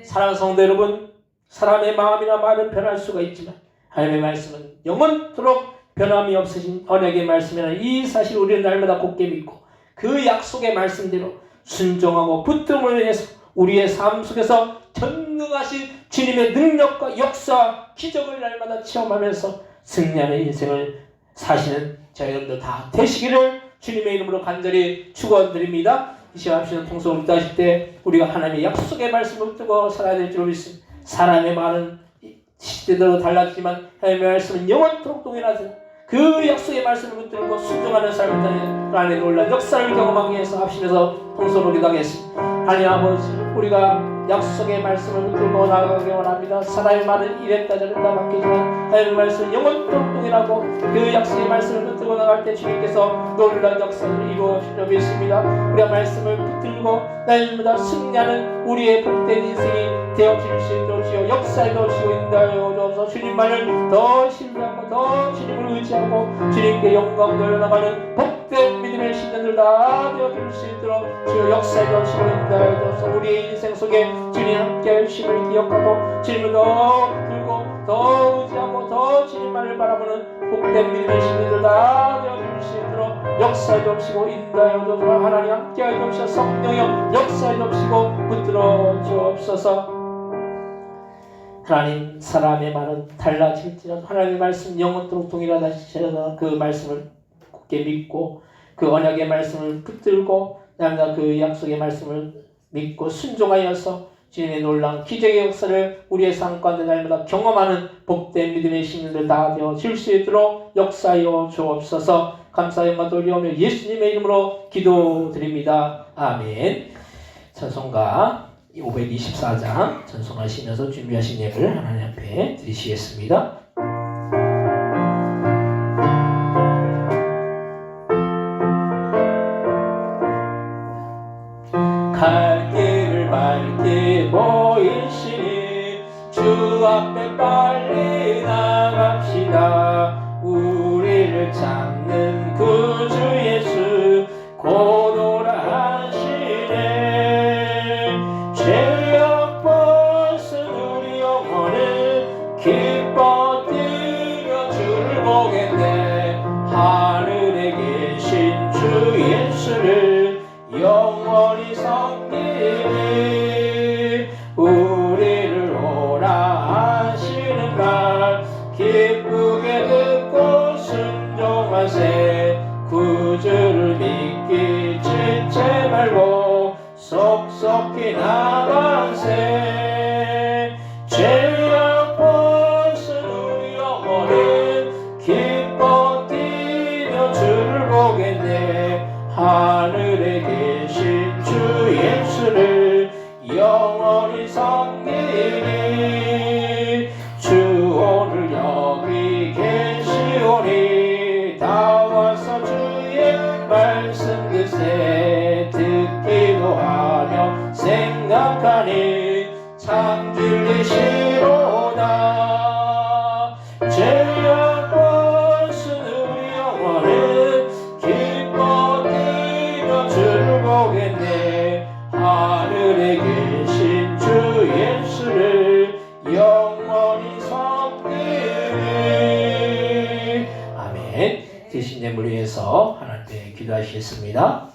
사랑하는 성도 여러분, 사람의 마음이나 말은 변할 수가 있지만 하나님의 말씀은 영원토록 변함이 없으신 언약의 말씀이라는 이 사실을 우리는 날마다 굳게 믿고 그 약속의 말씀대로 순종하고 붙들음으로 인해서 우리의 삶 속에서 전능하신 주님의 능력과 역사, 기적을 날마다 체험하면서 승리하는 인생을 사시는 저희 여러분들 다 되시기를 주님의 이름으로 간절히 축원드립니다. 이 시간 합시는 통성을 따실 때 우리가 하나님의 약속의 말씀을 붙들고 살아야 될 줄 믿습니다. 사람의 말은 시대대로 달라지지만 하나님의 말씀은 영원토록 동일하세요. 그 약속의 말씀을 붙들고 순종하는 삶을 안에 놀란 역사를 경험하기 위해서 합심해서 통성으로 기도하겠습니다. 하나님 아버지, 우리가 약속의 말씀을 붙들고 나아가기 원합니다. 사람의 말은 이랬다 저랬다 바뀌지만 하나님의 말씀은 영원토록 동일하고 그 약속의 말씀을 붙들고 나갈 때 주님께서 놀란 역사를 이루어주실 줄 믿습니다. 우리가 말씀을 붙들고 날마다 승리하는 우리의 복된 인생이 되어질 수 있도록 주여 역사에 넣으시고 인도하여 주옵소서. 주님만을 더 신뢰하고 더 주님을 의지하고 주님께 영광 돌려나가는 복된 믿음의 신년들 다 되어질 수 있도록 주여 역사에 넣으시고 인도하여 주옵소서. 우리의 인생 속에 주님 함께 하심을 기억하고 주님을 더 들고 더 의지하고 더 주님만을 바라보는 복된 믿음의 신년들 다 되어질 수 있도록 역사에 넘치고 인도하여 주옵소서. 하나님 함께하여 주옵소서. 성령여 역사에 넘치고 붙들어 주옵소서. 하나님, 사람의 말은 달라질지라도 하나님의 말씀 영원토록 동일하다 하시더라도 그 말씀을 굳게 믿고 그 언약의 말씀을 붙들고 날마다 그 약속의 말씀을 믿고 순종하여서 주님의 놀라운 기적의 역사를 우리의 삶 가운데 날마다 경험하는 복된 믿음의 신인들 다 되어질 수 있도록 역사하여 주옵소서. 감사 영광 돌리오며 예수님의 이름으로 기도드립니다. 아멘. 찬송가 524장 찬송하시면서 준비하신 예배를 하나님 앞에 드리시겠습니다. 갈 길을 밝게 보이시니 주 앞에 빨리 나갑시다. 우리를 찾는 구주 예수 곧 오라 하시네. 죄악 벗은 우리 영혼은 기뻐 뛰며 주를 보겠네. 하늘에 계신 주 예수를 영원히 섬기리. 우리를 오라 하시는 말 기쁘게 듣고 순종하세. 구주를 믿기 지체 말고 속속히 나가세. 죄악 벗은 우리 영혼은 기뻐 뛰며 주를 보겠네. 하늘에 계신 주 예수를 영원히 섬기리. 주 오늘 여기 계시오니 다 와서 주의 말씀 듣세. 듣기도 하며 생각하니 참 진리시로다. 죄악 벗은 우리 영혼은 기뻐 뛰며 주를 보겠네. 하늘에 계신 주 예수를 영원히 섬기리. 아멘. 드신 예물 위해서 하나님께 기도하시겠습니다.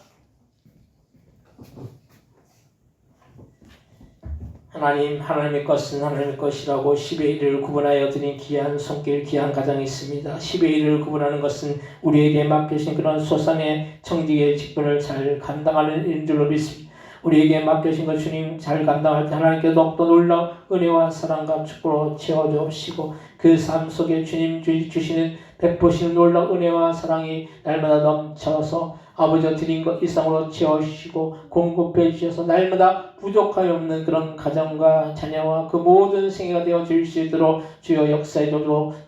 하나님의 것은 하나님의 것이라고 10의 1을 구분하여 드린 귀한 손길, 귀한 가정이 있습니다. 10의 1을 구분하는 것은 우리에게 맡겨진 그런 소산의 청지기의 직분을 잘 감당하는 일인 줄로 믿습니다. 우리에게 맡겨진 것 주님 잘 감당할 때 하나님께 더욱더 놀라운 은혜와 사랑과 축복으로 채워주옵시고 그 삶 속에 주님 주시는 베푸시는 놀라운 은혜와 사랑이 날마다 넘쳐서 아버지가 드린 것 이상으로 채워주시고 공급해 주셔서 날마다 부족함이 없는 그런 가정과 자녀와 그 모든 생애가 되어 줄 수 있도록 주여 역사해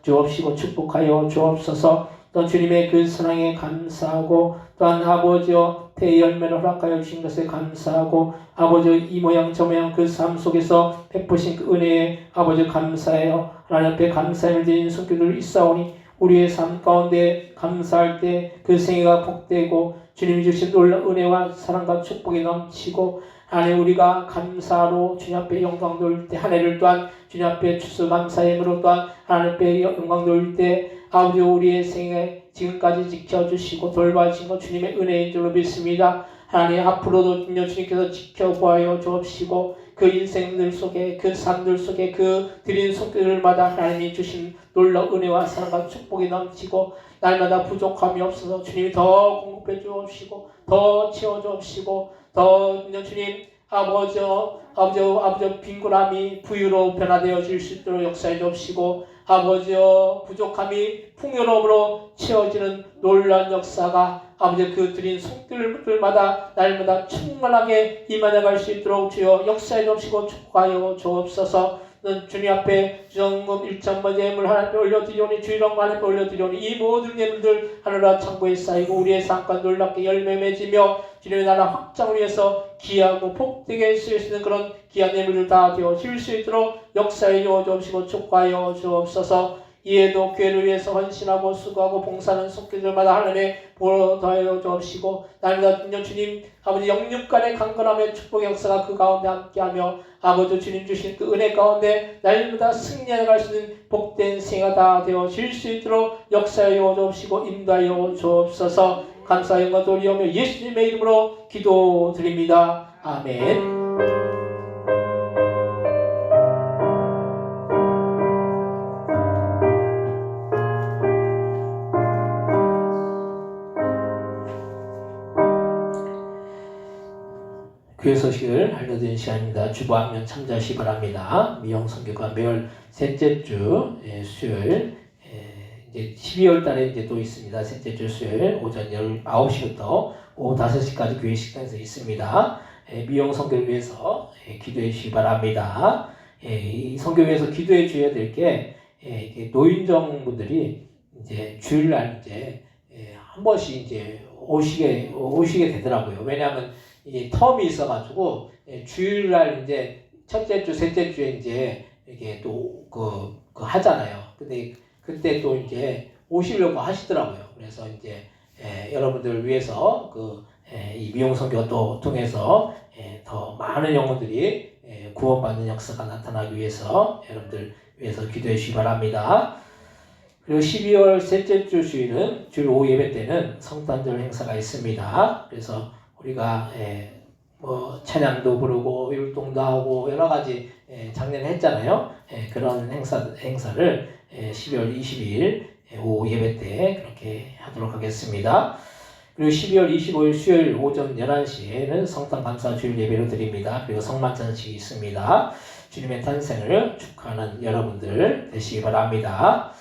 주옵시고 축복하여 주옵소서. 또 주님의 그 사랑에 감사하고 또한 아버지여 대열매를 허락하여 주신 것에 감사하고 아버지 이 모양 저 모양 그 삶 속에서 베푸신 그 은혜에 아버지 감사해요. 하나님 앞에 감사를 드리는 손길들 있사오니 우리의 삶 가운데 감사할 때 그 생애가 복되고 주님이 주신 놀라운 은혜와 사랑과 축복이 넘치고 하나님 우리가 감사로 주님 앞에 영광 돌릴 때 한 해를 또한 주님 앞에 추수감사의 힘으로 또한 하나님 앞에 영광 돌릴 때 아버지 우리의 생애 지금까지 지켜주시고 돌봐주신 것 주님의 은혜인 줄로 믿습니다. 하나님 앞으로도 주님께서 지켜보아요 주옵시고 그 인생들 속에 그 삶들 속에 그 드린 손길들마다 하나님이 주신 놀라운 은혜와 사랑과 축복이 넘치고 날마다 부족함이 없어서 주님이 더 공급해 주옵시고 더 채워 주옵시고 더 주님 아버지 빈곤함이 부유로 변화되어 질 수 있도록 역사해 주옵시고 아버지여 부족함이 풍요로움으로 채워지는 놀라운 역사가 아버지 그 드린 손길들마다 날마다 충만하게 임하여 갈 수 있도록 주여 역사해 주옵시고 축복하여 주옵소서. 주님 앞에 정금 1천번 예물 하나님께 올려드리오니 주일왕 하나님께 올려드리오니 이 모든 예물들 하늘나라 창고에 쌓이고 우리의 삶과 놀랍게 열매 맺으며 주님의 나라 확장을 위해서 귀하고 복되게 쓰여지는 그런 귀한 예물들 다 되어질 수 있도록 역사해 주옵시고 축복하여 주옵소서. 이에도 교회를 위해서 헌신하고 수고하고 봉사하는 손길들마다 하나님의 보러 더하여 주옵시고 날마다 주님 아버지 영육간의 강건함의 축복의 역사가 그 가운데 함께하며 아버지 주님 주신 그 은혜 가운데 날마다 승리해 갈 수 있는 복된 생애가 다 되어질 수 있도록 역사하여 주옵시고 인도하여 주옵소서. 감사 영광 돌리오며 예수님의 이름으로 기도드립니다. 아멘. 교회 소식을 알려드리는 시간입니다. 주보 한면 참조하시기 바랍니다. 미영 선교가 매월 셋째 주 수요일 이제 12월 달에 이제 또 있습니다. 셋째 주 수요일 오전 9시부터 오후 5시까지 교회 식당에서 있습니다. 미영 선교를 위해서 기도해 주시기 바랍니다. 이 선교 위해서 기도해 주셔야 될 게 노인정 분들이 이제 주일날 이제 한 번씩 이제 오시게 되더라고요. 왜냐하면 이게 텀이 있어가지고 주일날 이제 첫째 주, 셋째 주에 이제 이렇게 또 그 하잖아요. 근데 그때 또 이제 오시려고 하시더라고요. 그래서 이제 여러분들을 위해서 이 미용 선교가 또 통해서 더 많은 영혼들이 구원받는 역사가 나타나기 위해서 여러분들 위해서 기도해 주시기 바랍니다. 그리고 12월 셋째 주 주일은 주일 오후 예배 때는 성탄절 행사가 있습니다. 그래서 우리가 뭐 찬양도 부르고 율동도 하고 여러 가지 작년에 했잖아요. 그런 행사를 12월 22일 오후 예배 때 그렇게 하도록 하겠습니다. 그리고 12월 25일 수요일 오전 11시에는 성탄 감사 주일 예배를 드립니다. 그리고 성만찬식이 있습니다. 주님의 탄생을 축하하는 여러분들 되시기 바랍니다.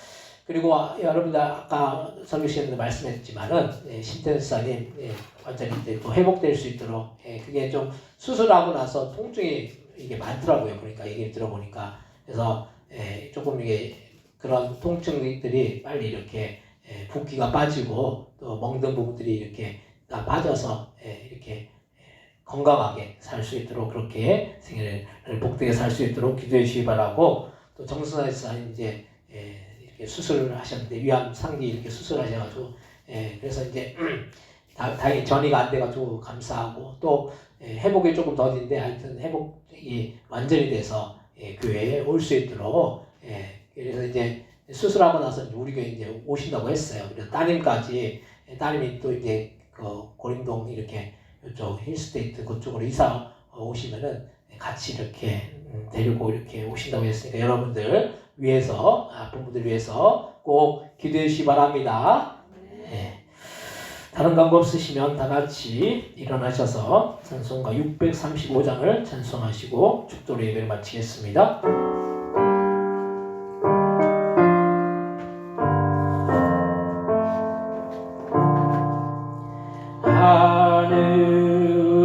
그리고 여러분들 아까 설교 시간에도 말씀했지만은 신태수사님 완전히 이제 또 회복될 수 있도록 그게 좀 수술하고 나서 통증이 이게 많더라고요. 그러니까 얘기를 들어보니까 그래서 조금 이게 그런 통증들이 빨리 이렇게 붓기가 빠지고 또 멍든 부분들이 이렇게 다 빠져서 이렇게 건강하게 살 수 있도록 그렇게 생애를 복되게 살 수 있도록 기도해 주시기 바라고 또 정순아에서 이제 이렇게 수술을 하셨는데 위암 상기 이렇게 수술하셔가지고 그래서 이제 다행히 전이가 안 돼가지고 감사하고 또 회복이 조금 더딘데 하여튼 회복이 완전히 돼서 교회에 올 수 있도록 그래서 이제 수술하고 나서 우리 교회 이제 오신다고 했어요. 그래서 따님이 또 이제 그 고림동 이렇게 이쪽 힐스테이트 그쪽으로 이사 오시면은 같이 이렇게 데리고 이렇게 오신다고 했으니까 여러분들 위해서 부모들 위해서 꼭 기도해 주시기 바랍니다. 네. 다른 광고 없으시면 다 같이 일어나셔서 찬송가 635장을 찬송하시고 축도로 예배를 마치겠습니다.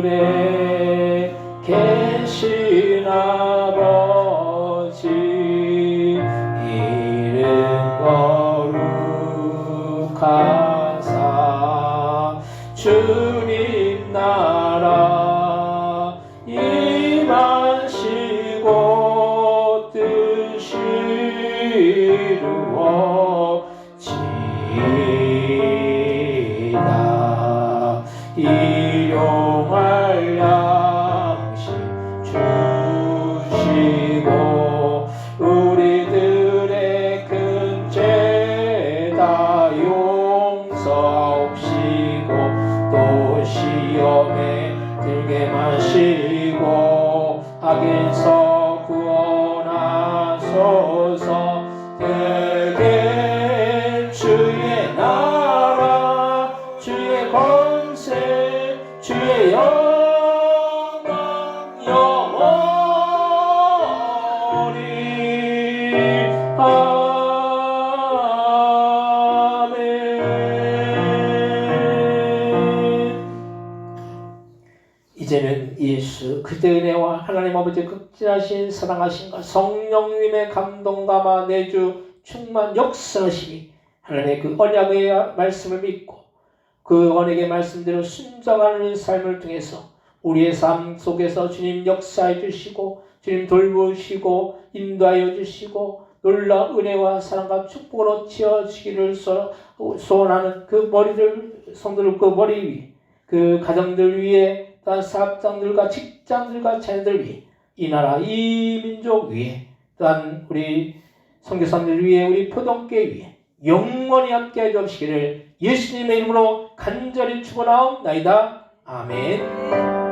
하늘에 계신 아버지 이름 거룩하사 주님 나라 임하시고 뜻이 이루어지이다. 일용할 양식 주시고 우리들의 큰 죄 다 용서하시고 또 시험에 들게 마시고 악에서 구원하소서. 대개 주의 나라 주의 권세 주의 영광 영원히 아멘. 이제는 예수 그리스도의 은혜와 하나님 아버지의 극진하신 사랑하심과 성령님의 감동감화 내주 충만 역사하심이 하나님의 그 언약의 말씀을 믿고 그 언약의 말씀대로 순종하는 삶을 통해서 우리의 삶 속에서 주님 역사해 주시고 주님 돌보시고 인도하여 주시고 놀라 은혜와 사랑과 축복으로 채워주기를 소원하는 그 머리를 성도들 그 머리 위에 그 가정들 위에 또한 사업장들과 직장들과 자녀들 위에 이 나라 이 민족 위에 또한 우리 선교사님들 위에 우리 포동교회 위에 영원히 함께해 주시기를 예수님의 이름으로 간절히 축원하옵나이다. 아멘.